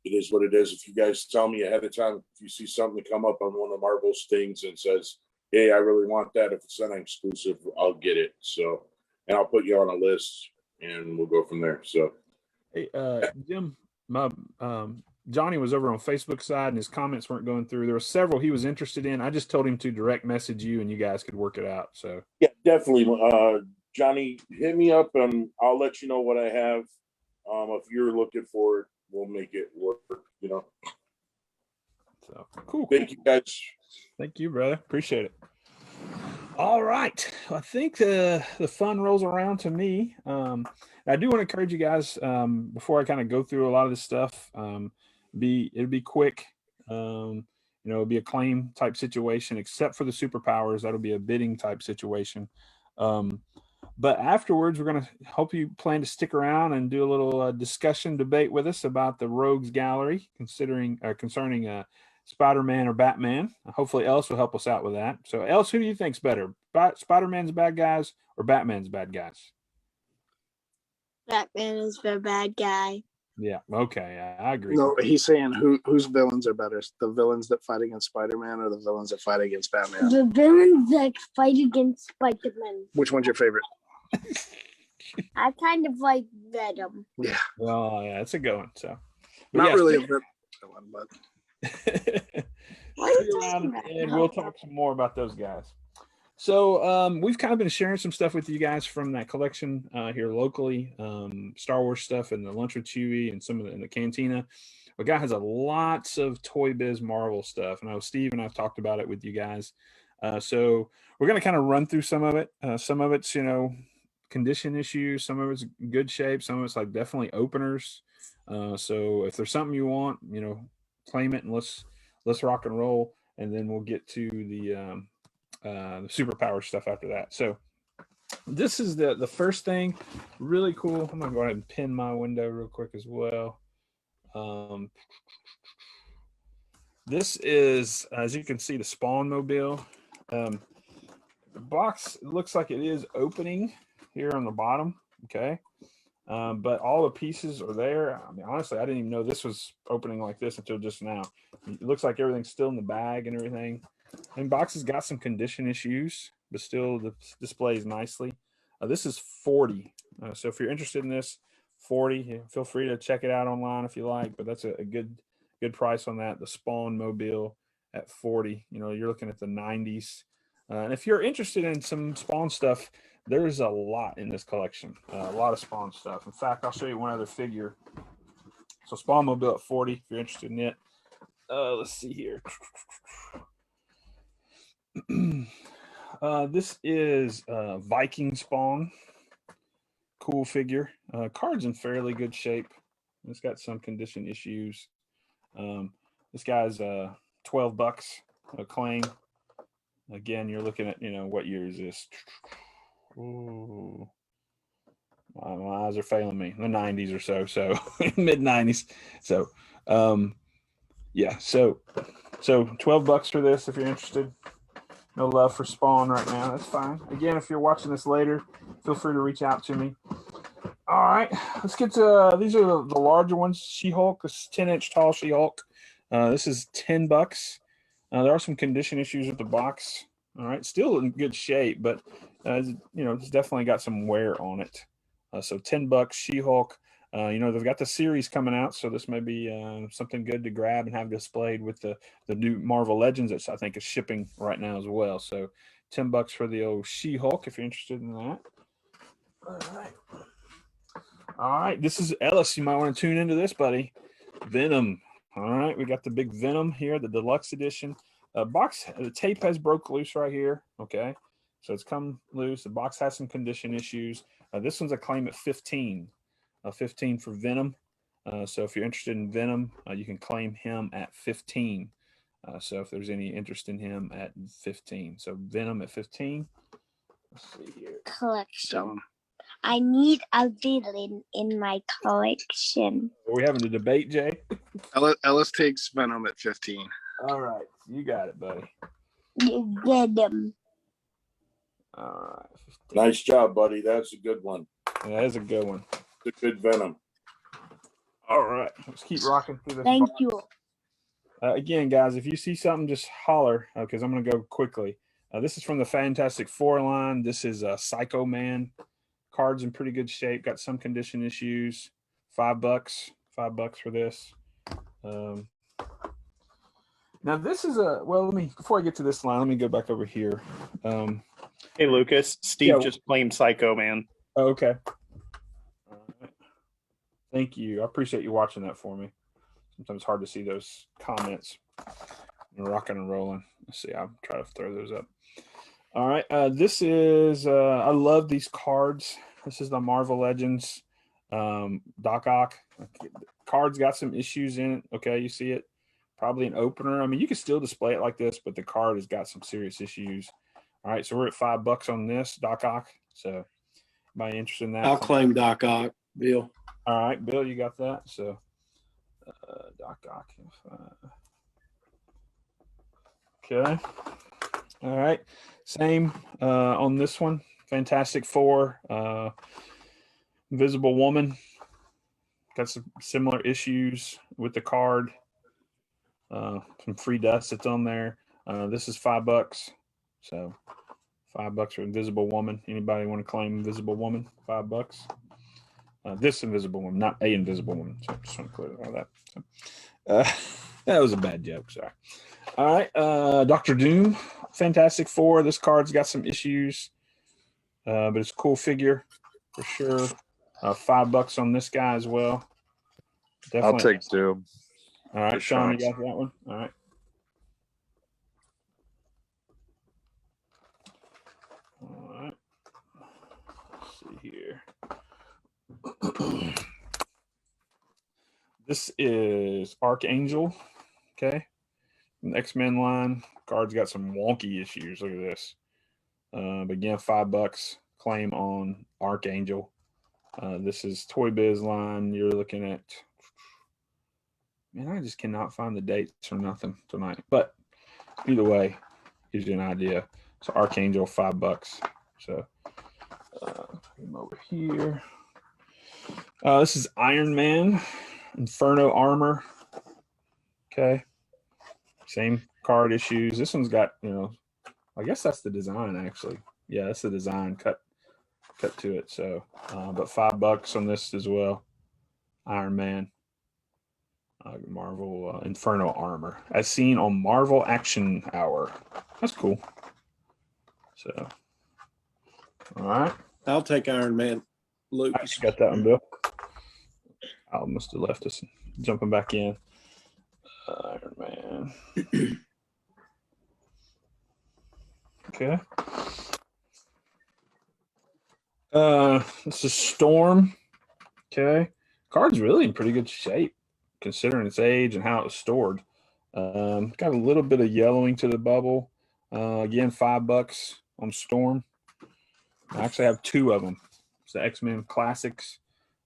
Speaker 5: it is what it is. If you guys tell me ahead of time, if you see something come up on one of Marvel's things and says, "Hey, I really want that," if it's not exclusive, I'll get it. So, and I'll put you on a list, and we'll go from there. So,
Speaker 3: Hey, Jim, my Johnny was over on Facebook side, and his comments weren't going through. There were several he was interested in. I just told him to direct message you, and you guys could work it out. So,
Speaker 5: yeah, definitely, Johnny, hit me up, and I'll let you know what I have. If you're looking for it, we'll make it work. You know.
Speaker 3: So cool.
Speaker 5: Thank you, guys.
Speaker 3: Thank you, brother. Appreciate it. All right. I think the fun rolls around to me. I do want to encourage you guys, before I kind of go through a lot of this stuff, it'll be quick. It'll be a claim type situation, except for the superpowers. That'll be a bidding type situation. But afterwards, we're going to hope you plan to stick around and do a little discussion debate with us about the Rogues Gallery, concerning Spider-Man or Batman. Hopefully Ellis will help us out with that. So Ellis, who do you think's better? Spider-Man's bad guys or Batman's bad guys?
Speaker 9: Batman is the bad guy.
Speaker 3: Yeah, okay, I agree.
Speaker 8: No, he's saying whose villains are better? The villains that fight against Spider-Man or the villains that fight against Batman?
Speaker 9: The villains that fight against Spider-Man.
Speaker 8: Which one's your favorite?
Speaker 9: I kind of like Venom.
Speaker 8: Yeah.
Speaker 3: Oh, yeah, it's a good one. So,
Speaker 8: not really a villain, but
Speaker 9: What are you talking about?
Speaker 3: and we'll talk some more about those guys. So we've kind of been sharing some stuff with you guys from that collection here locally, Star Wars stuff and the Lunch with Chewie and some of in the Cantina. The guy has a lots of ToyBiz Marvel stuff, and I know Steve and I've talked about it with you guys. So we're going to kind of run through some of it. Some of it's condition issues, some of it's good shape, some of it's like definitely openers. So if there's something you want, claim it and let's rock and roll, and then we'll get to the superpower stuff after that. So this is the first thing. Really cool. I'm gonna go ahead and pin my window real quick as well. This is, as you can see, the Spawn Mobile. The box looks like it is opening here on the bottom. Okay. But all the pieces are there. I mean, honestly, I didn't even know this was opening like this until just now. It looks like everything's still in the bag and everything. And box has got some condition issues, but still displays nicely. This is 40. So if you're interested in this, 40. Feel free to check it out online if you like. But that's a good price on that. The Spawn Mobile at 40. You're looking at the 90s. And if you're interested in some Spawn stuff, there's a lot in this collection. A lot of Spawn stuff. In fact, I'll show you one other figure. So Spawn Mobile at 40. If you're interested in it. Let's see here. This is Viking Spawn. Cool figure. Card's in fairly good shape. It's got some condition issues. This guy's $12 a claim. Again, you're looking at what year is this? Ooh, my eyes are failing me. The 90s or so mid 90s. So yeah, so $12 for this if you're interested. No love for Spawn right now. That's fine. Again, if you're watching this later, feel free to reach out to me. All right, let's get to these are the larger ones. She-Hulk, this 10-inch tall She-Hulk. This is $10. There are some condition issues with the box. All right, still in good shape, but it's definitely got some wear on it. So $10, She-Hulk. They've got the series coming out, so this may be something good to grab and have displayed with the new Marvel Legends that I think is shipping right now as well. So $10 for the old She-Hulk if you're interested in that. All right. This is Ellis. You might want to tune into this, buddy. Venom. All right, we got the big Venom here, the deluxe edition. Box, the tape has broke loose right here. Okay, so it's come loose. The box has some condition issues. This one's a claim at 15. 15 for Venom. So if you're interested in Venom, you can claim him at 15. So if there's any interest in him at 15, so Venom at 15. Let's see here.
Speaker 9: Collection. I need a villain in my collection.
Speaker 3: Are we having a debate, Jay?
Speaker 8: Ellis takes Venom at 15.
Speaker 3: All right, you got it, buddy.
Speaker 9: You get them.
Speaker 3: All right. 15.
Speaker 5: Nice job, buddy. That's a good one.
Speaker 3: Yeah, that is a good one.
Speaker 5: It's a good Venom.
Speaker 3: All right, let's keep rocking through this.
Speaker 9: Thank
Speaker 3: box.
Speaker 9: you.
Speaker 3: Again, guys, if you see something, just holler because I'm going to go quickly. This is from the Fantastic Four line. This is Psycho Man. Cards in pretty good shape. Got some condition issues. $5. $5 for this. Now this is let me, before I get to this line, let me go back over here.
Speaker 4: Hey, Lucas. Steve just claimed Psycho Man.
Speaker 3: Oh, okay. All right. Thank you. I appreciate you watching that for me. Sometimes it's hard to see those comments. I'm rocking and rolling. Let's see. I'll try to throw those up. All right. This is, I love these cards. This is the Marvel Legends Doc Ock. Cards got some issues in it. Okay. You see it. Probably an opener. I mean, you can still display it like this, but the card has got some serious issues. All right. So we're at $5 on this Doc Ock. So anybody interested in that?
Speaker 10: I'll claim Doc Ock, Bill.
Speaker 3: All right. Bill, you got that? So Doc Ock. Okay. All right. Same on this one. Fantastic Four. Invisible Woman. Got some similar issues with the card. Some free dust that's on there. This is $5. So $5 for Invisible Woman. Anybody want to claim Invisible Woman? $5. This Invisible Woman, not a Invisible Woman. So I just want to clear all that. So, that was a bad joke. Sorry. All right. Dr. Doom, Fantastic Four. This card's got some issues, but it's a cool figure for sure. $5 on this guy as well. Definitely.
Speaker 11: I'll take Doom.
Speaker 3: All right, Sean, you got that one? All right. All right. Let's see here. This is Archangel. Okay. The X-Men line. Card's got some wonky issues. Look at this. But again, $5 claim on Archangel. This is ToyBiz line. You're looking at, man, I just cannot find the dates or nothing tonight. But either way, gives you an idea. So Archangel, $5. So him over here. This is Iron Man, Inferno armor. Okay. Same card issues. This one's got, I guess that's the design actually. Yeah, that's the design cut to it. So, but $5 on this as well. Iron Man, Marvel Inferno armor, as seen on Marvel Action Hour. That's cool. So, all right.
Speaker 10: I'll take Iron Man. Luke,
Speaker 3: I got that one, Bill. I must have left us. Jumping back in. Iron Man. Okay. This is Storm. Okay. Card's really in pretty good shape considering its age and how it was stored. Got a little bit of yellowing to the bubble. Again, $5 on Storm. I actually have two of them. It's the X-Men Classics.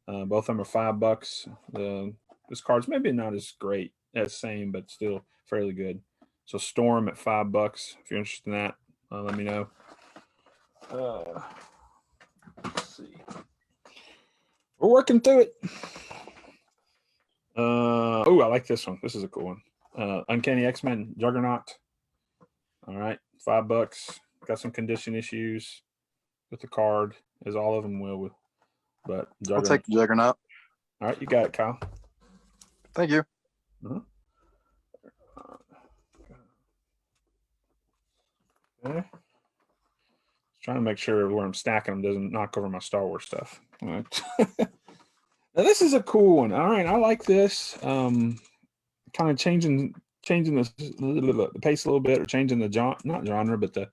Speaker 3: Both of them are $5. This card's maybe not as great as same, but still fairly good. So Storm at $5. If you're interested in that, let me know. Let's see. We're working through it. Oh, I like this one. This is a cool one. Uncanny X-Men Juggernaut. All right, $5. Got some condition issues with the card, as all of them will. But
Speaker 6: I'll take the Juggernaut.
Speaker 3: All right, you got it, Kyle.
Speaker 6: Thank you.
Speaker 3: Okay. Trying to make sure where I'm stacking them doesn't knock over my Star Wars stuff. All right. Now this is a cool one. All right, I like this. Kind of changing the pace a little bit, or changing the not genre, but the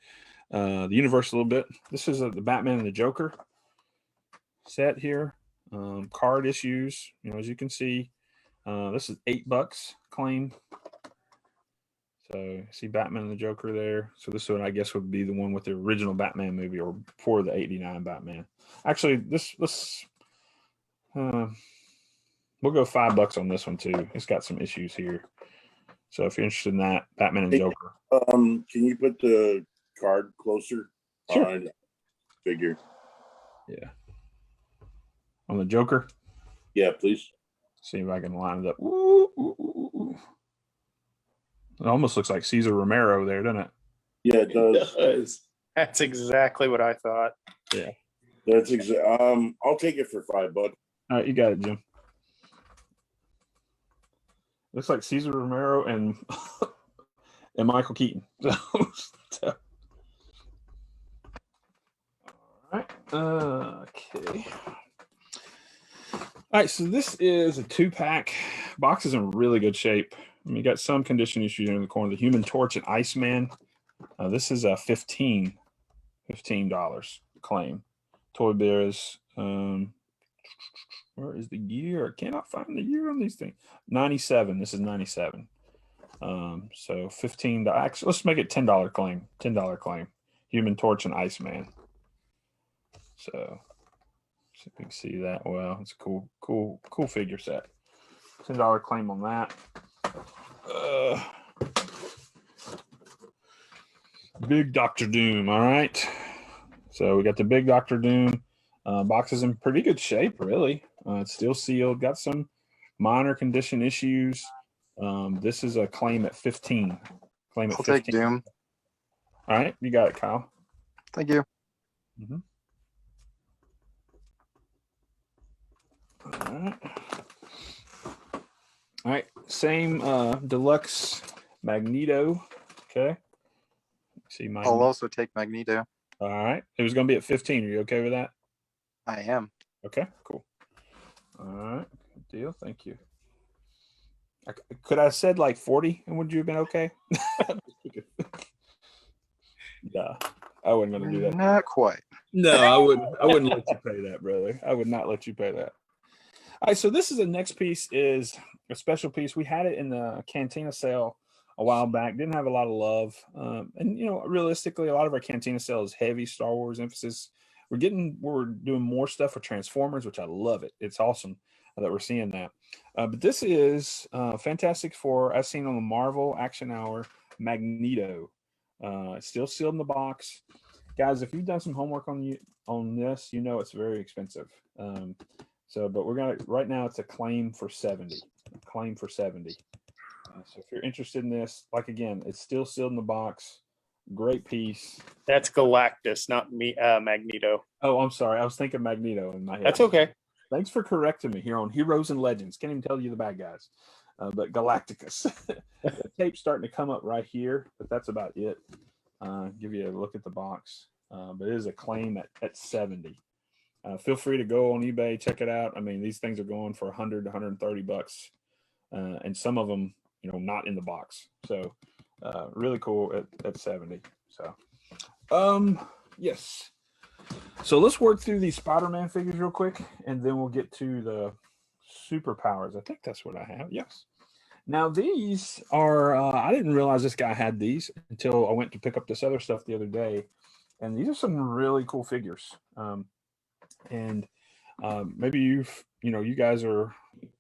Speaker 3: universe a little bit. This is the Batman and the Joker set here. Card issues, as you can see. This is $8 claim. So see Batman and the Joker there. So this one I guess would be the one with the original Batman movie or before the '89 Batman. Actually, we'll go $5 on this one too. It's got some issues here. So if you're interested in that, Batman and Joker.
Speaker 5: Can you put the card closer?
Speaker 3: Sure.
Speaker 5: On figure.
Speaker 3: Yeah. On the Joker?
Speaker 5: Yeah, please.
Speaker 3: See if I can line it up. Ooh, ooh, ooh, ooh. It almost looks like Cesar Romero there, doesn't it?
Speaker 5: Yeah, it does.
Speaker 4: That's exactly what I thought.
Speaker 3: Yeah.
Speaker 5: That's I'll take it for $5.
Speaker 3: All right, you got it, Jim. Looks like Cesar Romero and and Michael Keaton. So. All right. Okay. All right, so this is a 2-pack. Box is in really good shape. I mean, you got some condition issues in the corner. The Human Torch and Iceman. This is a $15 claim. ToyBiz. Where is the year? I cannot find the year on these things. 97. This is 97. So $15. Actually, let's make it $10 claim. $10 claim. Human Torch and Iceman. So see if we can see that well. It's a cool figure set. $10 claim on that. Big Doctor Doom. All right. So we got the Big Doctor Doom. Box is in pretty good shape, really. It's still sealed. Got some minor condition issues. This is a claim at 15. Claim at 15.
Speaker 6: I'll take Doom.
Speaker 3: All right. You got it, Kyle.
Speaker 6: Thank you.
Speaker 3: Mm-hmm. All right. All right. Same deluxe Magneto. Okay. See my.
Speaker 6: I'll also take Magneto.
Speaker 3: All right. It was going to be at 15. Are you okay with that?
Speaker 6: I am.
Speaker 3: Okay. Cool. All right. Good deal. Thank you. Could I have said like 40 and would you have been okay? Nah, I wasn't going to do that.
Speaker 6: Not quite.
Speaker 3: No, I wouldn't let you pay that, brother. I would not let you pay that. All right, so this is the next piece is a special piece. We had it in the Cantina sale a while back. Didn't have a lot of love. And, you know, realistically, a lot of our Cantina sale is heavy Star Wars emphasis. We're doing more stuff with Transformers, which I love it. It's awesome that we're seeing that. But this is Fantastic Four, as seen on the Marvel Action Hour, Magneto. It's still sealed in the box. Guys, if you've done some homework on this, you know it's very expensive. But we're gonna right now it's a claim for 70. Claim for 70. So if you're interested in this, like again, it's still sealed in the box. Great piece.
Speaker 4: That's Galactus, not me, Magneto.
Speaker 3: Oh, I'm sorry. I was thinking Magneto in my head.
Speaker 4: That's okay.
Speaker 3: Thanks for correcting me here on Heroes and Legends. Can't even tell you the bad guys. But Galacticus. The tape's starting to come up right here, but that's about it. Give you a look at the box. But it is a claim at 70. Feel free to go on eBay, check it out. I mean, these things are going for $100 to $130, and some of them, you know, not in the box. So really cool at 70. So yes. So let's work through these Spider-Man figures real quick, and then we'll get to the superpowers. I think that's what I have. Yes. Now these are I didn't realize this guy had these until I went to pick up this other stuff the other day, and these are some really cool figures. Maybe you guys are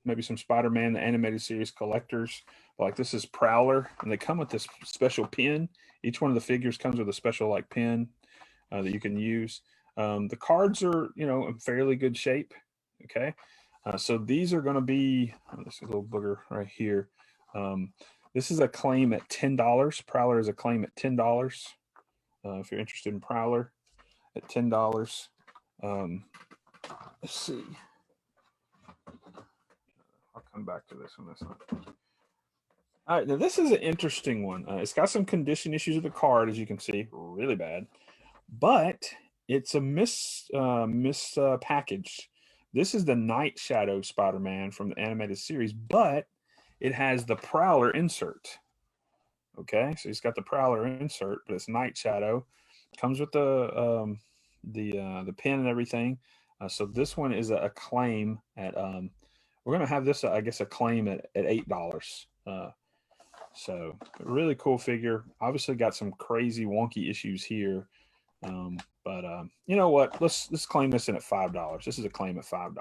Speaker 3: maybe some Spider-Man the animated series collectors. Like this is Prowler, and they come with this special pin. Each one of the figures comes with a special like pin that you can use. The cards are in fairly good shape. Okay. So these are going to be, this is a little booger right here. This is a claim at $10. Prowler is a claim at $10. If you're interested in Prowler at $10. Let's see. I'll come back to this one. All right, now this is an interesting one. It's got some condition issues with the card, as you can see, really bad. But it's a package. This is the Night Shadow Spider-Man from the animated series, but it has the Prowler insert. Okay, so he's got the Prowler insert, but it's Night Shadow. Comes with the pin and everything. So this one is a claim at we're gonna have this, I guess, a claim at $8. So really cool figure. Obviously got some crazy wonky issues here. But you know what? Let's claim this in at $5. This is a claim at $5.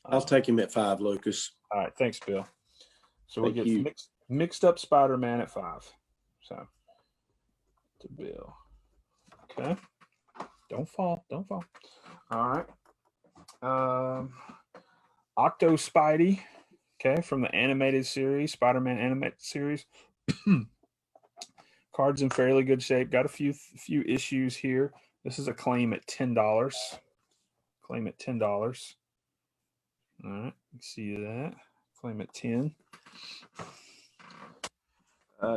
Speaker 10: I'll take him at 5, Lucas.
Speaker 3: All right, thanks, Bill. So we
Speaker 10: Thank
Speaker 3: get
Speaker 10: you.
Speaker 3: mixed up Spider-Man at 5. So to Bill. Okay. Don't fall. All right. Octo Spidey. Okay, from the animated series, Spider-Man animated series. Card's in fairly good shape. Got a few issues here. This is a claim at $10. Claim at $10. All right, you see that. Claim at 10.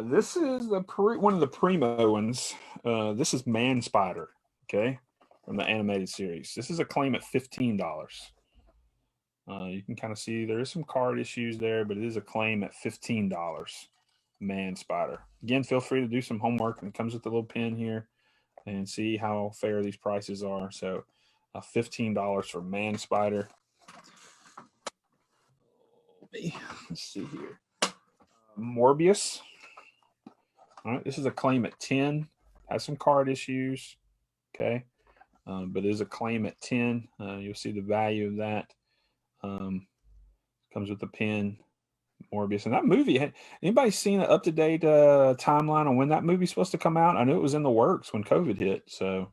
Speaker 3: This is one of the primo ones. This is Man Spider, okay, from the animated series. This is a claim at $15. You can kind of see there is some card issues there, but it is a claim at $15. Man Spider. Again, feel free to do some homework, and it comes with a little pin here, and see how fair these prices are. So, $15 for Man Spider. Let's see here. Morbius. All right, this is a claim at 10. Has some card issues, okay, but is a claim at 10. You'll see the value of that. Comes with a pin. Morbius. And that movie, anybody seen an up-to-date timeline on when that movie's supposed to come out? I knew it was in the works when COVID hit. So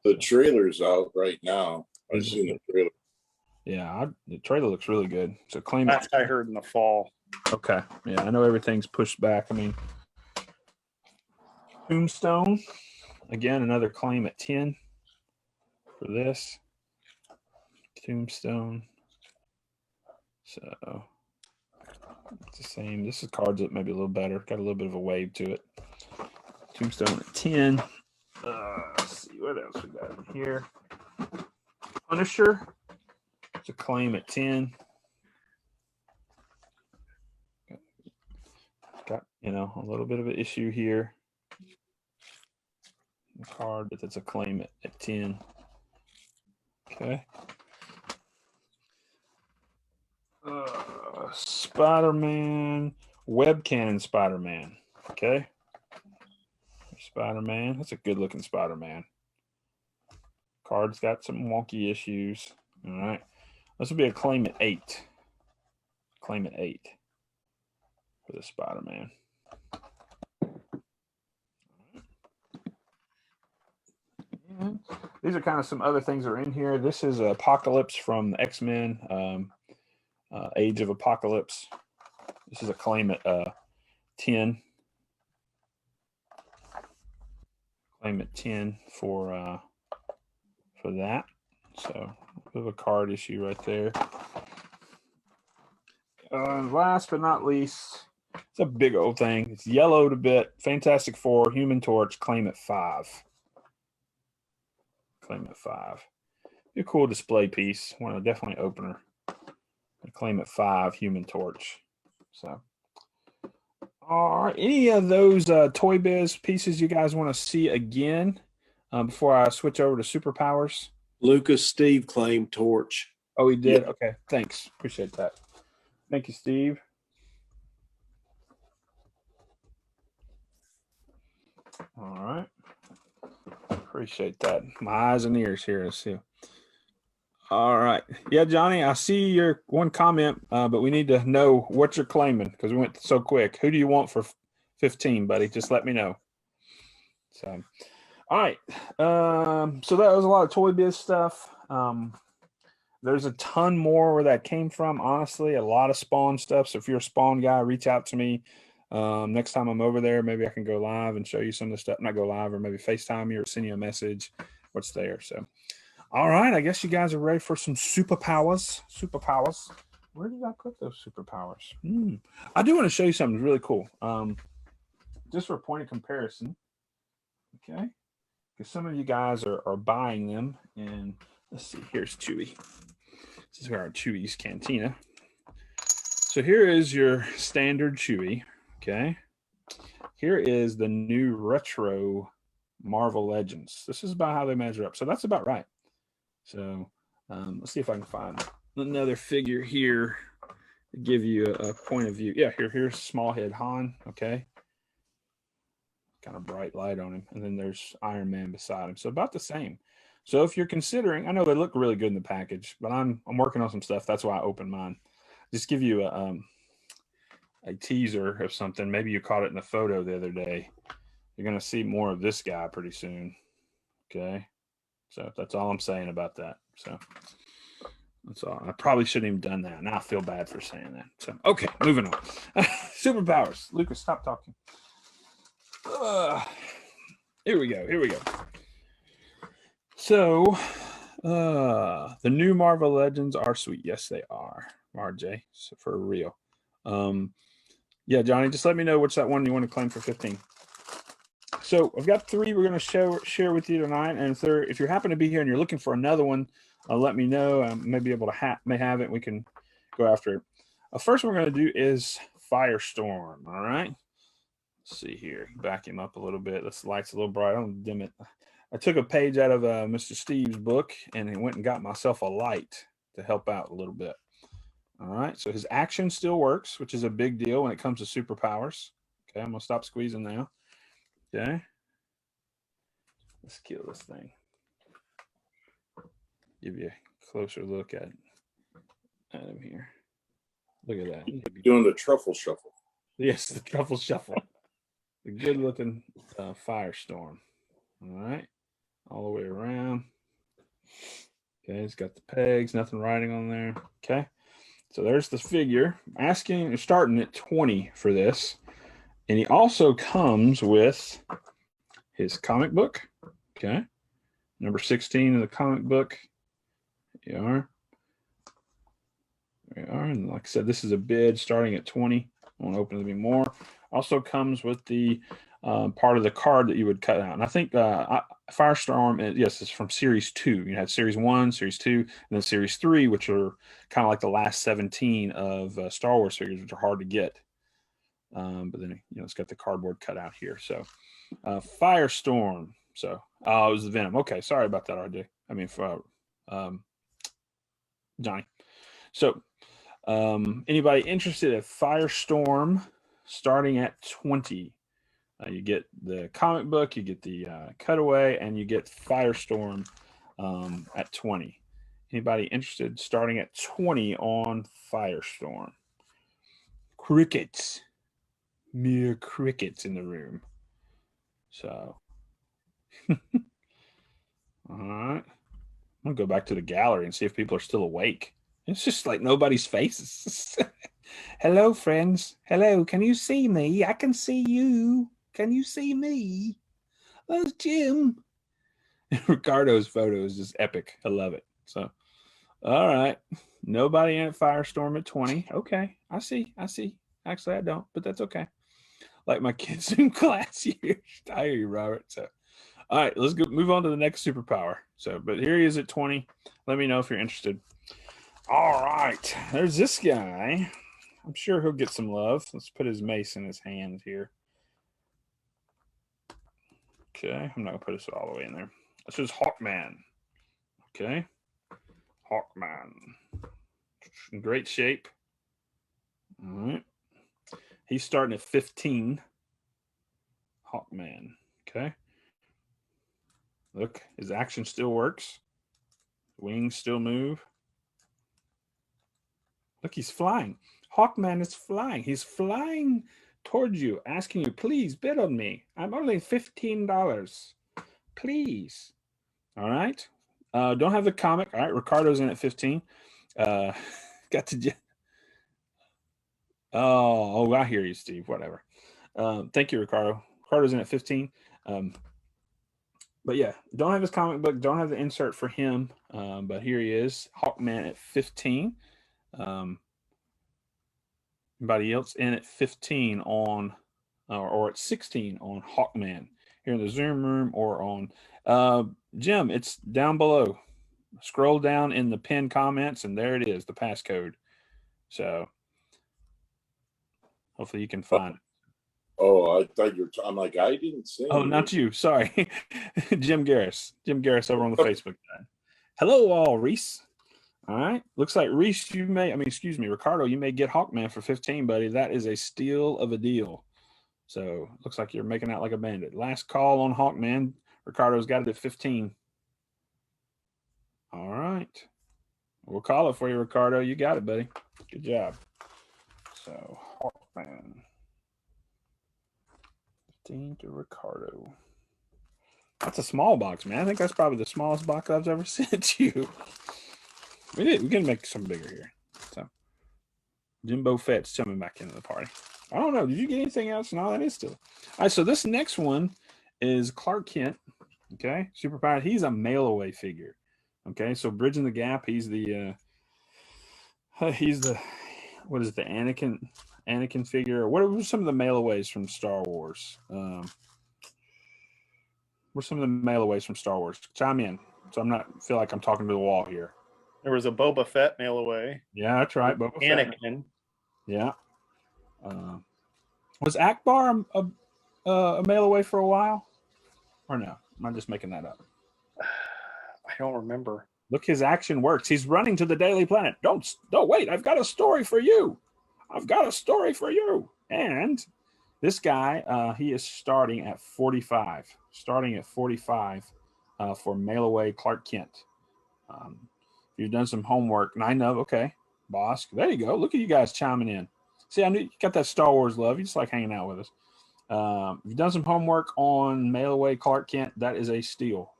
Speaker 5: the trailer's out right now. I've seen the trailer.
Speaker 3: Yeah, the trailer looks really good. So claim
Speaker 4: Last I heard in the fall.
Speaker 3: Okay. Yeah, I know everything's pushed back. I mean, Tombstone. Again, another claim at 10 for this. Tombstone. So it's the same. This is cards that maybe a little better. Got a little bit of a wave to it. Tombstone at 10. Let's see what else we got in here. Punisher. It's a claim at 10. Got, a little bit of an issue here. Card, but that's a claim at 10. Okay. Spider-Man, web cannon Spider-Man. Okay. Spider-Man. That's a good looking Spider-Man. Card's got some wonky issues. All right. This will be a claim at 8. Claim at 8 for the Spider-Man. And these are kind of some other things that are in here. This is Apocalypse from the X-Men, Age of Apocalypse. This is a claim at 10. Claim at 10 for that. So a bit of a card issue right there. Last but not least, it's a big old thing. It's yellowed a bit. Fantastic Four, Human Torch, claim at 5. Claim at 5. Be a cool display piece. One definitely opener. Claim at 5, Human Torch. So, all right. Any of those ToyBiz pieces you guys want to see again before I switch over to superpowers?
Speaker 10: Lucas, Steve claimed Torch.
Speaker 3: Oh, he did?
Speaker 10: Yep.
Speaker 3: Okay. Thanks. Appreciate that. Thank you, Steve. All right. Appreciate that. My eyes and ears here. Let's see. All right. Yeah, Johnny, I see your one comment, but we need to know what you're claiming because we went so quick. Who do you want for 15, buddy? Just let me know. So, all right. So that was a lot of ToyBiz stuff. There's a ton more where that came from. Honestly, a lot of Spawn stuff. So if you're a Spawn guy, reach out to me. Next time I'm over there, maybe I can go live and show you some of the stuff. Not go live, or maybe FaceTime you or send you a message. What's there? So, all right. I guess you guys are ready for some superpowers. Superpowers. Where did I put those superpowers? I do want to show you something really cool. Just for a point of comparison. Okay. Because some of you guys are buying them. And let's see. Here's Chewy. This is our Chewy's Cantina. So here is your standard Chewy. Okay. Here is the new retro Marvel Legends. This is about how they measure up. So that's about right. So let's see if I can find another figure here give you a point of view. Yeah, here's small head Han. Okay, kind of bright light on him, and then there's Iron Man beside him. So about the same. So if you're considering, I know they look really good in the package, but I'm working on some stuff. That's why I opened mine. Just give you a teaser of something. Maybe you caught it in the photo the other day. You're gonna see more of this guy pretty soon. Okay, so that's all I'm saying about that. So that's all. I probably shouldn't have done that. Now I feel bad for saying that. So okay, moving on. Superpowers. Lucas, stop talking. Here we go. So the new Marvel Legends are sweet. Yes, they are. RJ, so for real. Yeah, Johnny, just let me know which that one you want to claim for 15. So I've got 3 we're going to share with you tonight, and if you happen to be here and you're looking for another one, let me know. I may be able to may have it. And we can go after it. First one we're going to do is Firestorm. All right. Let's see here. Back him up a little bit. This light's a little bright. I'm gonna dim it. I took a page out of Mr. Steve's book and went and got myself a light to help out a little bit. All right. So his action still works, which is a big deal when it comes to superpowers. Okay. I'm gonna stop squeezing now. Okay. Let's kill this thing. Give you a closer look at him here. Look at that.
Speaker 5: Doing the truffle shuffle.
Speaker 3: Yes, the truffle shuffle. The good looking Firestorm. All right. All the way around. Okay, it's got the pegs, nothing writing on there. Okay. So there's the figure. You're starting at 20 for this. And he also comes with his comic book. Okay. Number 16 in the comic book. There you are. There you are. And like I said, this is a bid starting at 20. I won't open it anymore. Also comes with the part of the card that you would cut out. And I think Firestorm, yes, it's from Series 2. You had Series 1, Series 2, and then Series 3, which are kind of like the last 17 of Star Wars figures, which are hard to get. But then, it's got the cardboard cut out here. So Firestorm. So, it was the Venom. Okay, sorry about that, RJ. I mean, for Johnny. So, anybody interested in Firestorm starting at 20? You get the comic book, you get the cutaway, and you get Firestorm at 20. Anybody interested starting at 20 on Firestorm? Crickets. Mere crickets in the room. So, all right. I'm going to go back to the gallery and see if people are still awake. It's just like nobody's faces. Hello, friends. Hello. Can you see me? I can see you. Can you see me? Oh, it's Jim. Ricardo's photo is just epic. I love it. So, all right. Nobody in at Firestorm at 20. Okay. I see. Actually, I don't, but that's okay. Like my kids in class here. I hear you, Robert. So, all right. Let's go move on to the next superpower. So, but here he is at 20. Let me know if you're interested. All right, there's this guy. I'm sure he'll get some love. Let's put his mace in his hand here. Okay, I'm not going to put this all the way in there. This is Hawkman. Okay, Hawkman. In great shape. All right. He's starting at 15. Hawkman. Okay. Look, his action still works. Wings still move. Look, he's flying. Hawkman is flying. He's flying towards you, asking you, please bid on me. I'm only $15. Please. All right. Don't have the comic. All right. Ricardo's in at 15. Got to. Oh, I hear you, Steve. Whatever. Thank you, Ricardo. Ricardo's in at 15. But yeah, don't have his comic book. Don't have the insert for him. But here he is, Hawkman at 15. Anybody else in at 15 on, or at 16 on Hawkman here in the Zoom room or on Jim? It's down below. Scroll down in the pinned comments, and there it is, the passcode. So hopefully you can find it.
Speaker 5: Oh, I thought you were. I'm like, I didn't see.
Speaker 3: Oh, not you. Sorry, Jim Garris. Jim Garris over on the Facebook side. Hello, all, Reese. All right. Looks like Reese, Ricardo, you may get Hawkman for 15, buddy. That is a steal of a deal. So looks like you're making out like a bandit. Last call on Hawkman. Ricardo's got it at 15. All right. We'll call it for you, Ricardo. You got it, buddy. Good job. So Hawkman. 15 to Ricardo. That's a small box, man. I think that's probably the smallest box I've ever sent you. We can make some bigger here. So Jimbo Fett's coming back into the party. I don't know. Did you get anything else? No, that is still. All right, so this next one is Clark Kent. Okay, superpowered. He's a mail away figure. Okay, so bridging the gap. He's the what is it, the Anakin figure? What were some of the mail aways from Star Wars? What's some of the mail aways from Star Wars? Chime in. So I'm not feel like I'm talking to the wall here.
Speaker 4: There was a Boba Fett mail away.
Speaker 3: Yeah, that's right. Boba Fett.
Speaker 4: Anakin.
Speaker 3: Yeah. Was Akbar a mail away for a while? Or no? Am I just making that up?
Speaker 4: I don't remember.
Speaker 3: Look, his action works. He's running to the Daily Planet. Don't wait. I've got a story for you. And this guy, he is starting at 45. For mail away Clark Kent. You've done some homework, and I know, okay, boss. There you go. Look at you guys chiming in. See, I knew you got that Star Wars love. You just like hanging out with us. You've done some homework on mail away Clark Kent. That is a steal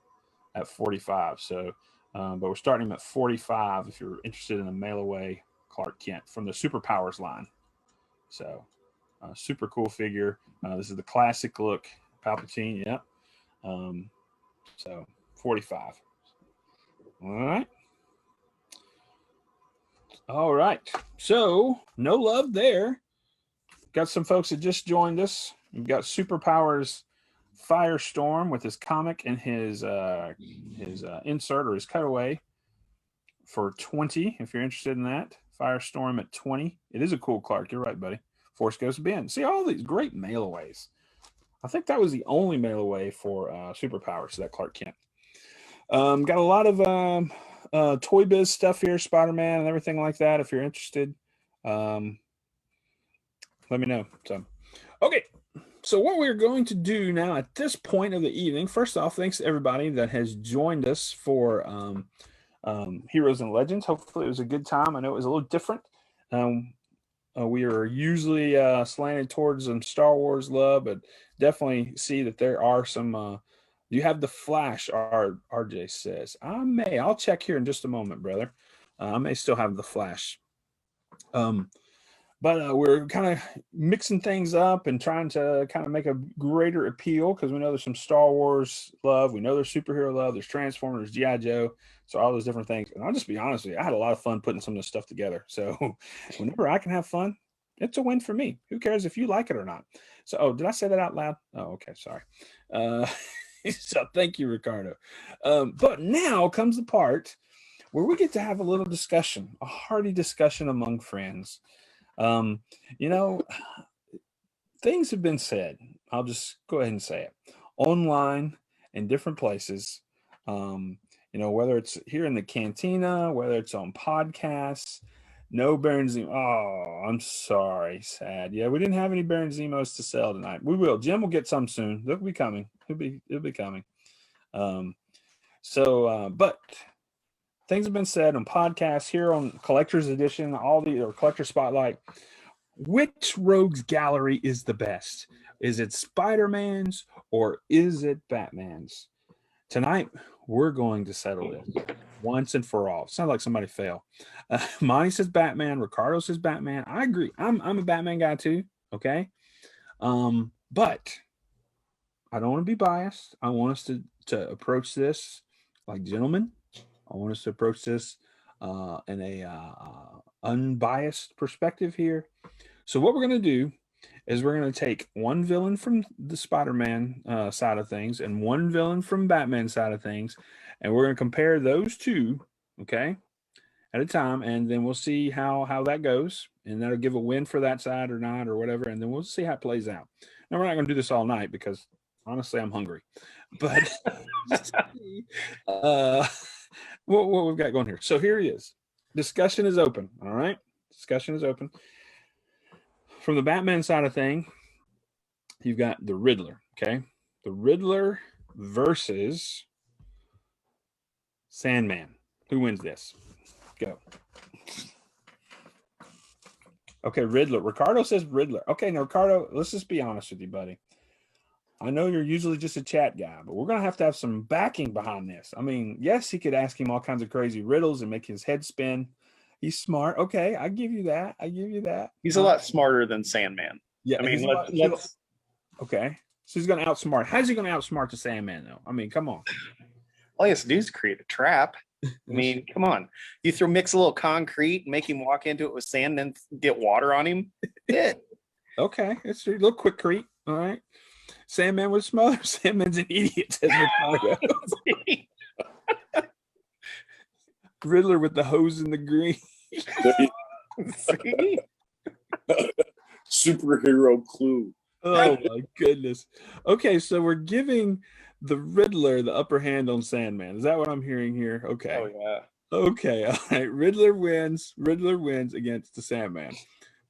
Speaker 3: at 45. So, but we're starting him at 45 if you're interested in a mail away Clark Kent from the Superpowers line. So, super cool figure. This is the classic look Palpatine. Yep. So 45. All right. So no love there. Got some folks that just joined us. We've got Superpowers Firestorm with his comic and his insert or his cutaway for 20. If you're interested in that, Firestorm at 20. It is a cool Clark. You're right, buddy. Force Ghost Ben. See all these great mail aways. I think that was the only mail away for Superpowers, that Clark Kent. Got a lot of ToyBiz stuff here, Spider-Man and everything like that. If you're interested, let me know. So, okay. So what we're going to do now at this point of the evening, first off, thanks to everybody that has joined us for Heroes and Legends. Hopefully it was a good time. I know it was a little different. We are usually slanted towards some Star Wars love, but definitely see that there are some. You have the Flash, RJ says. I'll check here in just a moment, brother. I may still have the Flash. But we're kind of mixing things up and trying to kind of make a greater appeal because we know there's some Star Wars love. We know there's superhero love. There's Transformers, G.I. Joe. So all those different things. And I'll just be honest with you. I had a lot of fun putting some of this stuff together. So whenever I can have fun, it's a win for me. Who cares if you like it or not? So, did I say that out loud? Oh, okay. Sorry. So thank you, Ricardo. But now comes the part where we get to have a little discussion, a hearty discussion among friends. Things have been said. I'll just go ahead and say it online in different places. Whether it's here in the Cantina, whether it's on podcasts, no Baron Zemo. Oh, I'm sorry. Sad. Yeah, we didn't have any Baron Zemos to sell tonight. We will. Jim will get some soon. They'll be coming. It'll be coming. But things have been said on podcasts here on Collector's Edition, or Collector Spotlight. Which Rogues Gallery is the best? Is it Spider-Man's or is it Batman's? Tonight, we're going to settle this once and for all. Sounds like somebody failed. Monty says Batman. Ricardo says Batman. I agree. I'm a Batman guy too. Okay. But I don't want to be biased. I want us to approach this like gentlemen. I want us to approach this in a unbiased perspective here. So what we're going to do is we're going to take one villain from the Spider-Man side of things and one villain from Batman side of things, and we're going to compare those two, okay, at a time, and then we'll see how that goes, and that'll give a win for that side or not or whatever, and then we'll see how it plays out. Now, we're not going to do this all night because, honestly, I'm hungry. But what we've got going here. So here he is. discussion is open. All right, discussion is open. From the Batman side of thing, you've got the Riddler. Okay, the Riddler versus Sandman. Who wins this? Go. Okay, Riddler. Ricardo says Riddler. Okay, now Ricardo, let's just be honest with you, buddy. I know you're usually just a chat guy, but we're going to have some backing behind this. I mean, yes, he could ask him all kinds of crazy riddles and make his head spin. He's smart. Okay, I give you that.
Speaker 4: He's a lot smarter than Sandman.
Speaker 3: Yeah,
Speaker 4: I mean,
Speaker 3: let's okay. So he's going to outsmart. How's he going to outsmart the Sandman, though? I mean, come on.
Speaker 4: All he has to do is create a trap. I mean, come on. You mix a little concrete, make him walk into it with sand, and get water on him. Yeah.
Speaker 3: Okay, it's a little quickcrete. All right. Sandman was smaller. Sandman's an idiot, says Ricardo. Riddler with the hose in the green.
Speaker 5: Superhero clue.
Speaker 3: Oh my goodness. Okay, so we're giving the Riddler the upper hand on Sandman. Is that what I'm hearing here? Okay.
Speaker 4: Oh yeah.
Speaker 3: Okay. All right. Riddler wins. Riddler wins against the Sandman.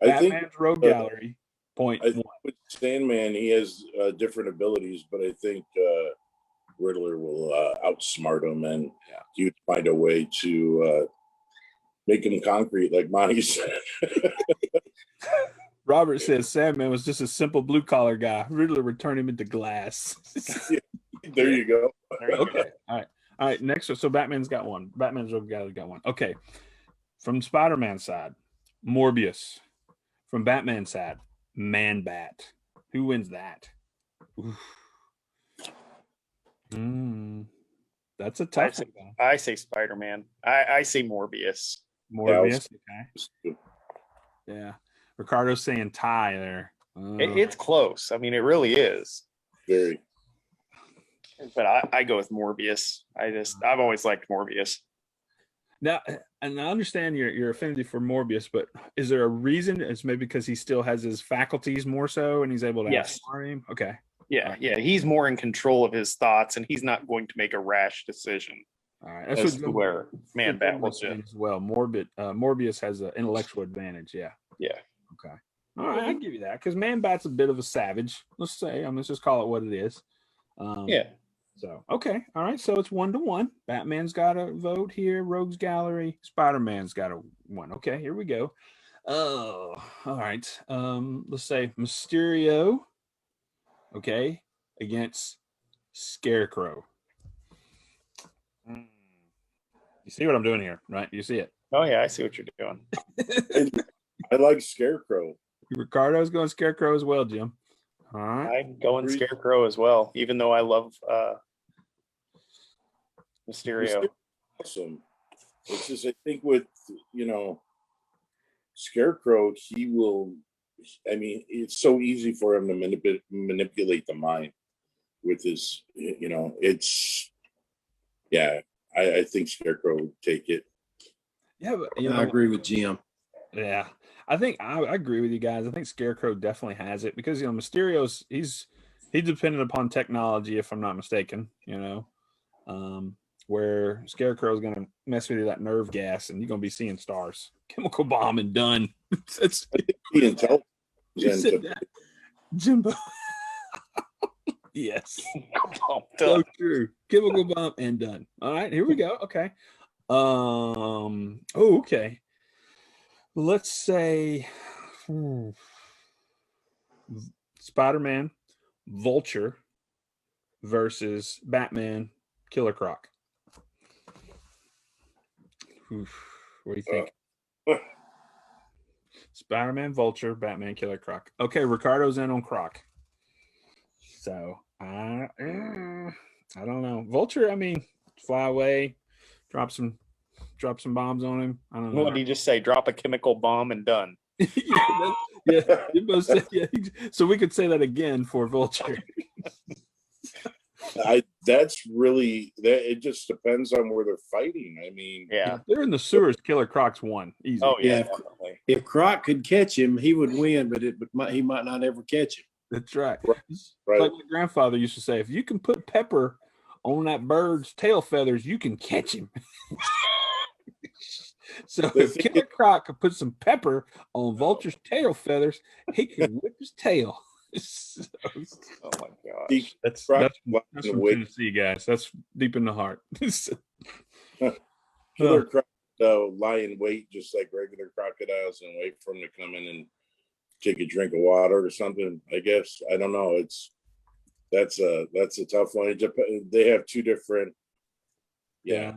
Speaker 5: I think
Speaker 3: Batman's Rogue Gallery. Point
Speaker 5: I think
Speaker 3: one.
Speaker 5: with Sandman, he has different abilities, but I think Riddler will outsmart him, and he would find a way to make him concrete, like Monty said.
Speaker 3: Robert says Sandman was just a simple blue collar guy. Riddler would turn him into glass.
Speaker 5: There you go.
Speaker 3: Okay. All right. Next, so Batman's got one. Batman's Rogue Gallery got one. Okay. From Spider-Man side, Morbius. From Batman side, Man-Bat. Who wins that? That's a tough one.
Speaker 4: I say Spider-Man. I say Morbius.
Speaker 3: Morbius. Okay. Yeah. Ricardo's saying tie there.
Speaker 4: It's close. I mean, it really is.
Speaker 5: Very.
Speaker 4: But I go with Morbius. I've always liked Morbius.
Speaker 3: Now, and I understand your affinity for Morbius, but is there a reason? It's maybe because he still has his faculties more so, and he's able to outsmart him. Okay.
Speaker 4: Yeah, he's more in control of his thoughts, and he's not going to make a rash decision.
Speaker 3: All right, that's
Speaker 4: where Man-Bat will sit
Speaker 3: as well. Morbius has an intellectual advantage. Yeah. Okay. All right, I give you that because Man-Bat's a bit of a savage. Let's just call it what it is. So okay, all right. So it's 1-1. Batman's got a vote here. Rogues Gallery. Spider-Man's got a one. Okay, here we go. Oh, all right. Let's say Mysterio. Okay, against Scarecrow. You see what I'm doing here, right? You see it?
Speaker 4: Oh yeah, I see what you're doing.
Speaker 5: I like Scarecrow.
Speaker 3: Ricardo's going Scarecrow as well, Jim. All right.
Speaker 4: I'm going Scarecrow as well, even though I love Mysterio.
Speaker 5: Awesome. It's just I think with Scarecrow, he will. I mean, it's so easy for him to manipulate the mind with his. It's. Yeah, I think Scarecrow would take it.
Speaker 3: Yeah, but
Speaker 10: I agree with Jim.
Speaker 3: Yeah, I think I agree with you guys. I think Scarecrow definitely has it because Mysterio's he's dependent upon technology, if I'm not mistaken. Where Scarecrow's gonna mess with you that nerve gas, and you're gonna be seeing stars. Chemical bomb and done. That's Jimbo. Yes, so true. Chemical bomb and done. All right, here we go. Okay. Okay. Let's say Spider-Man, Vulture versus Batman, Killer Croc. What do you think? Spider-Man, Vulture, Batman, Killer Croc. Okay, Ricardo's in on Croc. So I don't know. Vulture, I mean, fly away, drop some bombs on him. I don't know.
Speaker 4: What did he just say? Drop a chemical bomb and done.
Speaker 3: So we could say that again for Vulture.
Speaker 5: That's really that. It just depends on where they're fighting. I mean,
Speaker 3: if they're in the sewers, Killer Croc's won. Easy.
Speaker 4: Oh yeah,
Speaker 10: if Croc could catch him, he would win, but he might not ever catch him.
Speaker 3: That's right. Like my grandfather used to say, if you can put pepper on that bird's tail feathers, you can catch him. So
Speaker 5: The
Speaker 3: if
Speaker 5: thing
Speaker 3: Killer Croc could put some pepper on Vulture's tail feathers, he could whip his tail.
Speaker 4: Oh my gosh.
Speaker 5: The
Speaker 3: That's
Speaker 5: Croc
Speaker 3: that's
Speaker 5: in
Speaker 3: from
Speaker 5: wait.
Speaker 3: Tennessee, guys. That's deep in the heart.
Speaker 5: Killer Croc lie in wait just like regular crocodiles and wait for them to come in and take a drink of water or something. I guess I don't know. That's a tough one. They have two different. Yeah.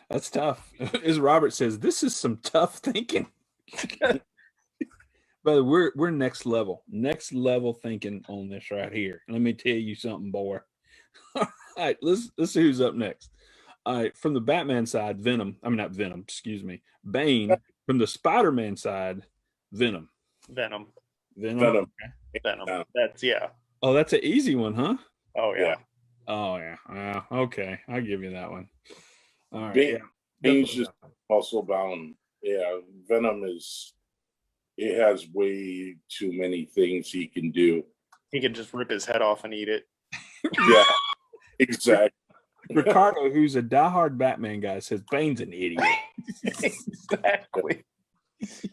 Speaker 3: That's tough. As Robert says, this is some tough thinking. But we're next level thinking on this right here. Let me tell you something, boy. All right, let's see who's up next. All right, from the Batman side, Venom. I mean, not Venom. Excuse me, Bane. From the Spider-Man side, Venom.
Speaker 4: Venom.
Speaker 5: Venom.
Speaker 4: That's
Speaker 3: Oh, that's an easy one, huh?
Speaker 4: Oh yeah.
Speaker 3: Oh yeah. Okay, I'll give you that one. All right.
Speaker 5: Bane's just muscle bound. Yeah, Venom it has way too many things he can do.
Speaker 4: He can just rip his head off and eat it.
Speaker 5: Yeah, exactly.
Speaker 3: Ricardo, who's a diehard Batman guy, says Bane's an idiot.
Speaker 4: Exactly.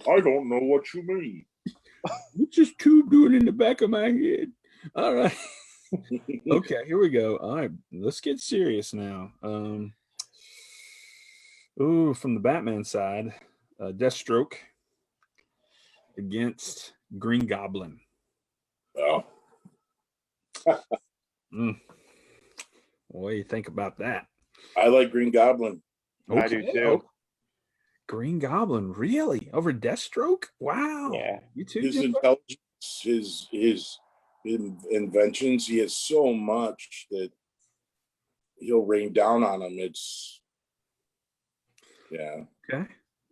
Speaker 5: I don't know what you mean.
Speaker 3: What's this tube doing in the back of my head? All right. Okay, here we go. All right, let's get serious now. From the Batman side, Deathstroke against Green Goblin.
Speaker 5: Oh.
Speaker 3: What do you think about that?
Speaker 5: I like Green Goblin.
Speaker 3: Okay.
Speaker 4: I do too.
Speaker 3: Green Goblin, really? Over Deathstroke? Wow.
Speaker 4: Yeah.
Speaker 3: You too,
Speaker 5: His
Speaker 3: Jimbo?
Speaker 5: intelligence, his inventions, he has so much that he'll rain down on him. Yeah.
Speaker 3: Okay.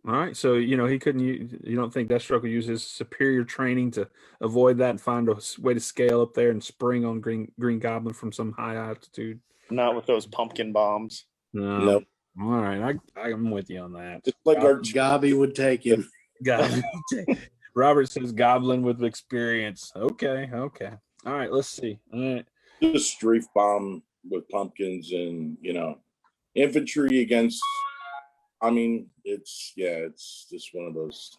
Speaker 3: All right. So, he couldn't use, you don't think Deathstroke would use his superior training to avoid that and find a way to scale up there and spring on Green Goblin from some high altitude?
Speaker 4: Not with those pumpkin bombs.
Speaker 3: No.
Speaker 5: Nope.
Speaker 3: All right. I'm with you on that.
Speaker 5: It's like our
Speaker 10: Gobby would take him.
Speaker 3: Robert says Goblin with experience. Okay. All right. Let's see. All right.
Speaker 5: just strafe bomb with pumpkins and infantry against. I mean, it's just one of those.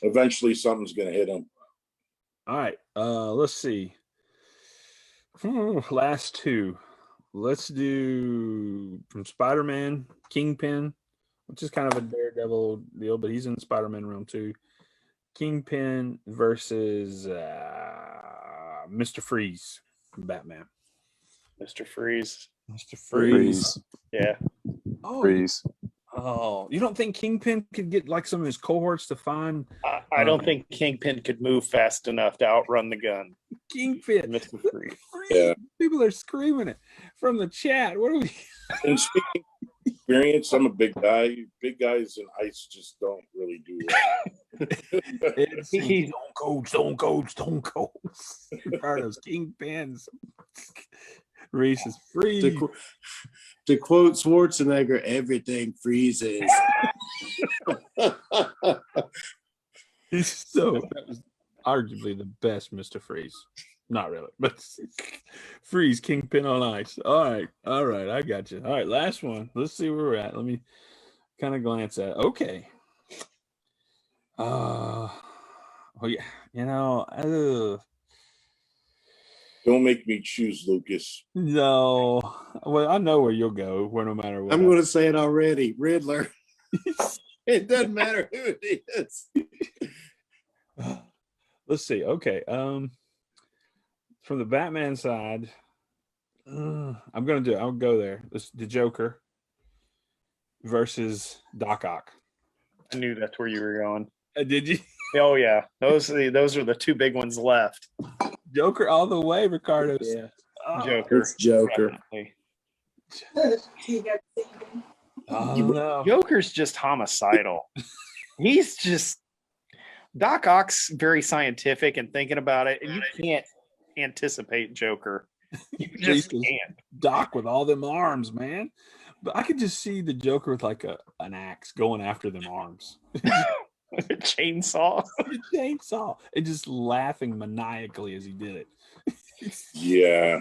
Speaker 5: Eventually, something's gonna hit them.
Speaker 3: All right. Let's see. Last two. Let's do from Spider-Man, Kingpin, which is kind of a Daredevil deal, but he's in the Spider-Man realm too. Kingpin versus Mr. Freeze from Batman.
Speaker 4: Mr. Freeze.
Speaker 3: Mr. Freeze.
Speaker 4: Yeah.
Speaker 6: Freeze.
Speaker 3: Oh, you don't think Kingpin could get like some of his cohorts to find?
Speaker 4: I don't think Kingpin could move fast enough to outrun the gun.
Speaker 3: Kingpin.
Speaker 4: Mr. Freeze.
Speaker 5: Yeah.
Speaker 3: People are screaming it from the chat. What are we?
Speaker 5: And speaking of experience, I'm a big guy. Big guys in ice just don't really do well.
Speaker 3: He's Stone Cold. Ricardo's Kingpins. Reese is free.
Speaker 10: To quote Schwarzenegger, everything freezes.
Speaker 3: That was arguably the best Mr. Freeze. Not really, but Freeze, Kingpin on ice. All right, I got you. All right, last one. Let's see where we're at. Let me kind of glance at it. Okay. Well, yeah,
Speaker 5: Don't make me choose, Lucas.
Speaker 3: no. Well, I know where you'll go. Where no matter what.
Speaker 10: I'm going to say it already. Riddler. It doesn't matter who it is.
Speaker 3: Let's see. Okay. From the Batman side, I'll go there. The Joker versus Doc Ock.
Speaker 4: I knew that's where you were going.
Speaker 3: Did you?
Speaker 4: Oh yeah, those are the two big ones left.
Speaker 3: Joker all the way, Ricardo.
Speaker 4: Yeah,
Speaker 3: Oh,
Speaker 4: Joker.
Speaker 10: It's Joker.
Speaker 4: Definitely.
Speaker 7: You got the same thing.
Speaker 3: oh, no.
Speaker 4: Joker's just homicidal. He's just Doc Ock's very scientific and thinking about it, and you can't anticipate Joker. You just can't.
Speaker 3: Doc with all them arms, man. But I could just see the Joker with like an axe going after them arms.
Speaker 4: Chainsaw.
Speaker 3: Chainsaw. And just laughing maniacally as he did it.
Speaker 5: Yeah.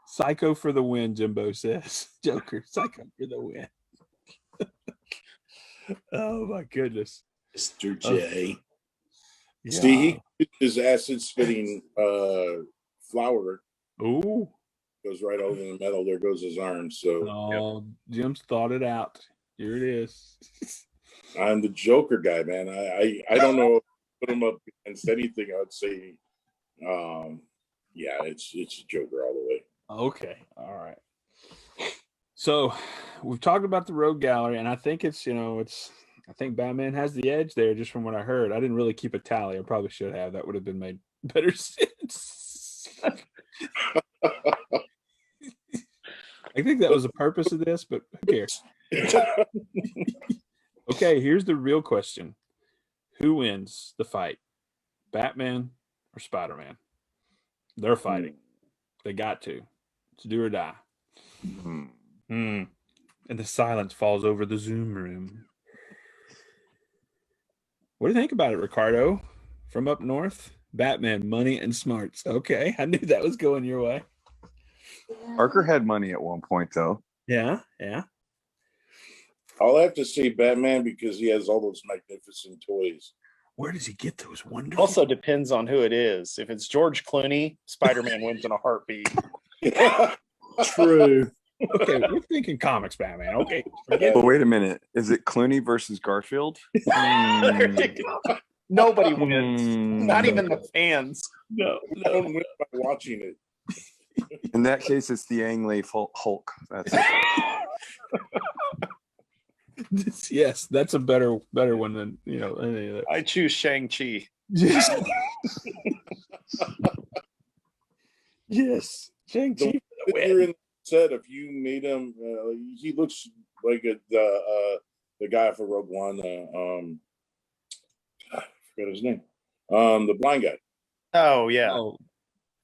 Speaker 3: Psycho for the win, Jimbo says. Joker, psycho for the win. Oh my goodness.
Speaker 5: Mr. J.
Speaker 3: Yeah.
Speaker 5: See, his acid spitting flower
Speaker 3: Ooh.
Speaker 5: goes right over the metal. There goes his arm. So
Speaker 3: Oh, Jim's thought it out. Here it is.
Speaker 5: I'm the Joker guy, man. I don't know. Put him up against anything. I'd say, yeah, it's Joker all the way.
Speaker 3: Okay. All right. So we've talked about the Rogue Gallery, and I think it's I think Batman has the edge there, just from what I heard. I didn't really keep a tally. I probably should have. That would have been made better sense. I think that was the purpose of this, but who cares? Okay, here's the real question. Who wins the fight? Batman or Spider-Man? They're fighting. They got to. It's do or die. And the silence falls over the Zoom room. What do you think about it, Ricardo? From up north? Batman, money and smarts. Okay, I knew that was going your way.
Speaker 11: Parker had money at one point, though.
Speaker 3: Yeah.
Speaker 5: I'll have to say Batman because he has all those magnificent toys.
Speaker 3: Where does he get those wonderful?
Speaker 4: Also depends on who it is. If it's George Clooney, Spider-Man wins in a heartbeat.
Speaker 3: True. Okay, we're thinking comics, Batman. Okay.
Speaker 11: But wait a minute. Is it Clooney versus Garfield?
Speaker 4: Nobody wins. Not even the fans.
Speaker 3: No.
Speaker 5: I don't win by watching it.
Speaker 11: In that case, it's the Ang Lee Hulk. That's it.
Speaker 3: Yes, that's a better one than any of that.
Speaker 4: I choose Shang-Chi.
Speaker 3: Yes. Yes. Shang-Chi for the win.
Speaker 5: You're in the set, if you made him, he looks like the guy for Rogue One. I forgot his name. The blind guy.
Speaker 4: Oh yeah.
Speaker 3: Oh,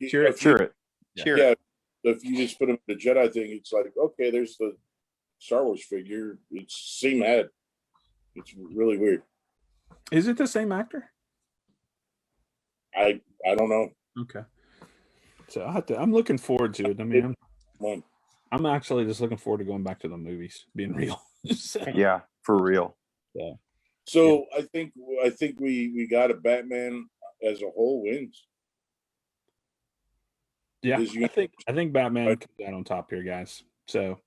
Speaker 11: Sure.
Speaker 5: Yeah. If you just put him in the Jedi thing, it's like, okay, there's the Star Wars figure. It's same head. It's really weird.
Speaker 3: Is it the same actor?
Speaker 5: I don't know.
Speaker 3: Okay. So I'm looking forward to it. I mean, I'm actually just looking forward to going back to the movies, being real.
Speaker 11: Yeah, for real.
Speaker 3: Yeah.
Speaker 5: So I think we got a Batman as a whole wins.
Speaker 3: Yeah, I think Batman comes out on top here, guys. So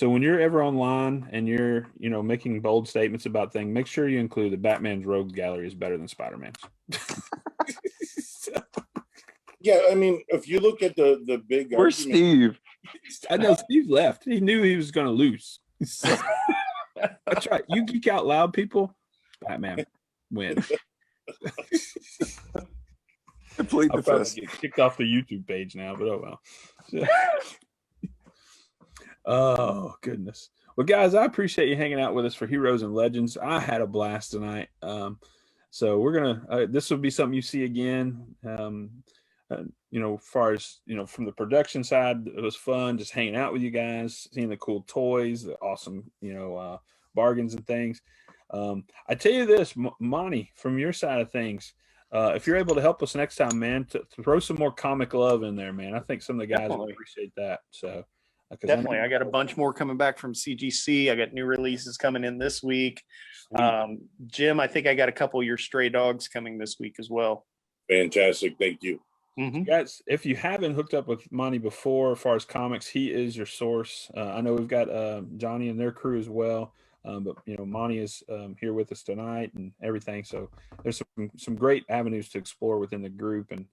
Speaker 3: when you're ever online and you're making bold statements about things, make sure you include that Batman's Rogue Gallery is better than Spider-Man's.
Speaker 5: Yeah, I mean, if you look at the big,
Speaker 11: where's Steve?
Speaker 3: I know Steve left. He knew he was going to lose. That's right. You geek out loud, people. Batman wins.
Speaker 11: Complete
Speaker 3: I'll
Speaker 11: the
Speaker 3: probably
Speaker 11: fist.
Speaker 3: get kicked off the YouTube page now, but oh well. Oh goodness. Well, guys, I appreciate you hanging out with us for Heroes and Legends. I had a blast tonight. So we're gonna. This will be something you see again. As far as from the production side, it was fun just hanging out with you guys, seeing the cool toys, the awesome bargains and things. I tell you this, Monty, from your side of things, if you're able to help us next time, man, to throw some more comic love in there, man. I think some of the guys will appreciate that. So
Speaker 4: definitely, I got a bunch more coming back from CGC. I got new releases coming in this week. Jim, I think I got a couple of your stray dogs coming this week as well.
Speaker 5: Fantastic, thank you.
Speaker 4: Mm-hmm.
Speaker 3: Guys, if you haven't hooked up with Monty before, as far as comics, he is your source. I know we've got Johnny and their crew as well. But Monty is here with us tonight and everything. So there's some great avenues to explore within the group, and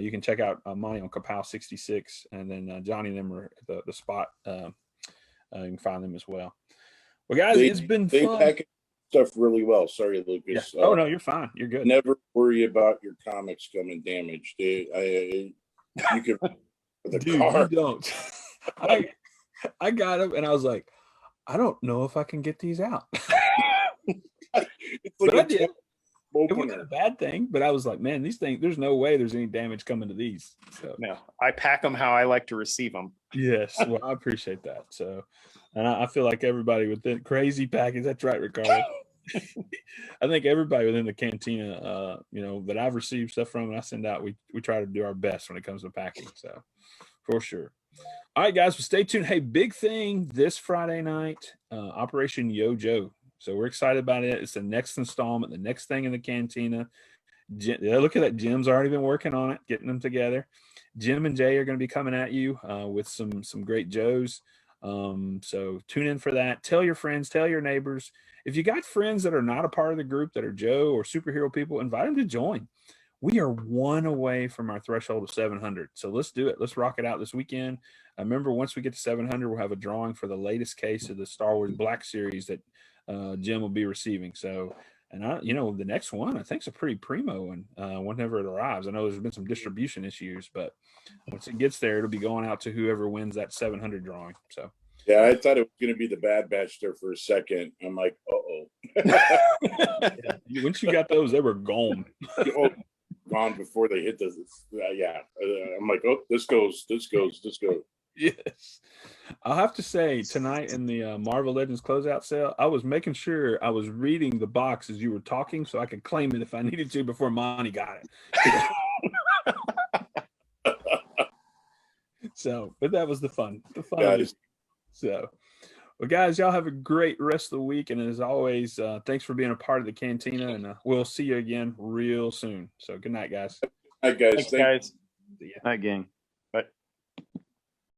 Speaker 3: you can check out Monty on Kapow 66, and then Johnny and them are at the spot. You can find them as well. Well, guys, it's been fun.
Speaker 5: They package stuff really well. Sorry, Lucas.
Speaker 3: Yeah. Oh no, you're fine. You're good.
Speaker 5: Never worry about your comics coming damaged. You can the
Speaker 3: Dude,
Speaker 5: car.
Speaker 3: you don't. I got them, and I was like, I don't know if I can get these out. But I did. It wasn't a bad thing, but I was like, man, these things, there's no way there's any damage coming to these. So
Speaker 4: no, I pack them how I like to receive them.
Speaker 3: Yes, well, I appreciate that. So, and I feel like everybody with the crazy package, that's right, Ricardo. I think everybody within the Cantina, that I've received stuff from and I send out, we try to do our best when it comes to packing. So, for sure. All right, guys, well, stay tuned. Hey, big thing this Friday night, Operation Yo-Joe. So we're excited about it. It's the next installment, the next thing in the Cantina. Look at that. Jim's already been working on it, getting them together. Jim and Jay are going to be coming at you with some great Joes. So tune in for that. Tell your friends, tell your neighbors. If you got friends that are not a part of the group that are Joe or superhero people, invite them to join. We are one away from our threshold of 700. So let's do it. Let's rock it out this weekend. Remember, once we get to 700, we'll have a drawing for the latest case of the Star Wars Black Series that Jim will be receiving. So, and the next one I think is a pretty primo, and whenever it arrives, I know there's been some distribution issues, but once it gets there, it'll be going out to whoever wins that 700 drawing. So.
Speaker 5: Yeah, I thought it was going to be the Bad Batch there for a second. I'm like,
Speaker 3: Once you got those, they were gone.
Speaker 5: Gone before they hit the. I'm like, this goes.
Speaker 3: Yes. I'll have to say, tonight in the Marvel Legends closeout sale, I was making sure I was reading the box as you were talking so I could claim it if I needed to before Monty got it. So, but that was the fun. So, well, guys, y'all have a great rest of the week. And as always, thanks for being a part of the Cantina. And we'll see you again real soon. So, good night, guys.
Speaker 5: Hi, guys.
Speaker 4: Thanks, guys.
Speaker 3: See ya.
Speaker 11: Night, gang.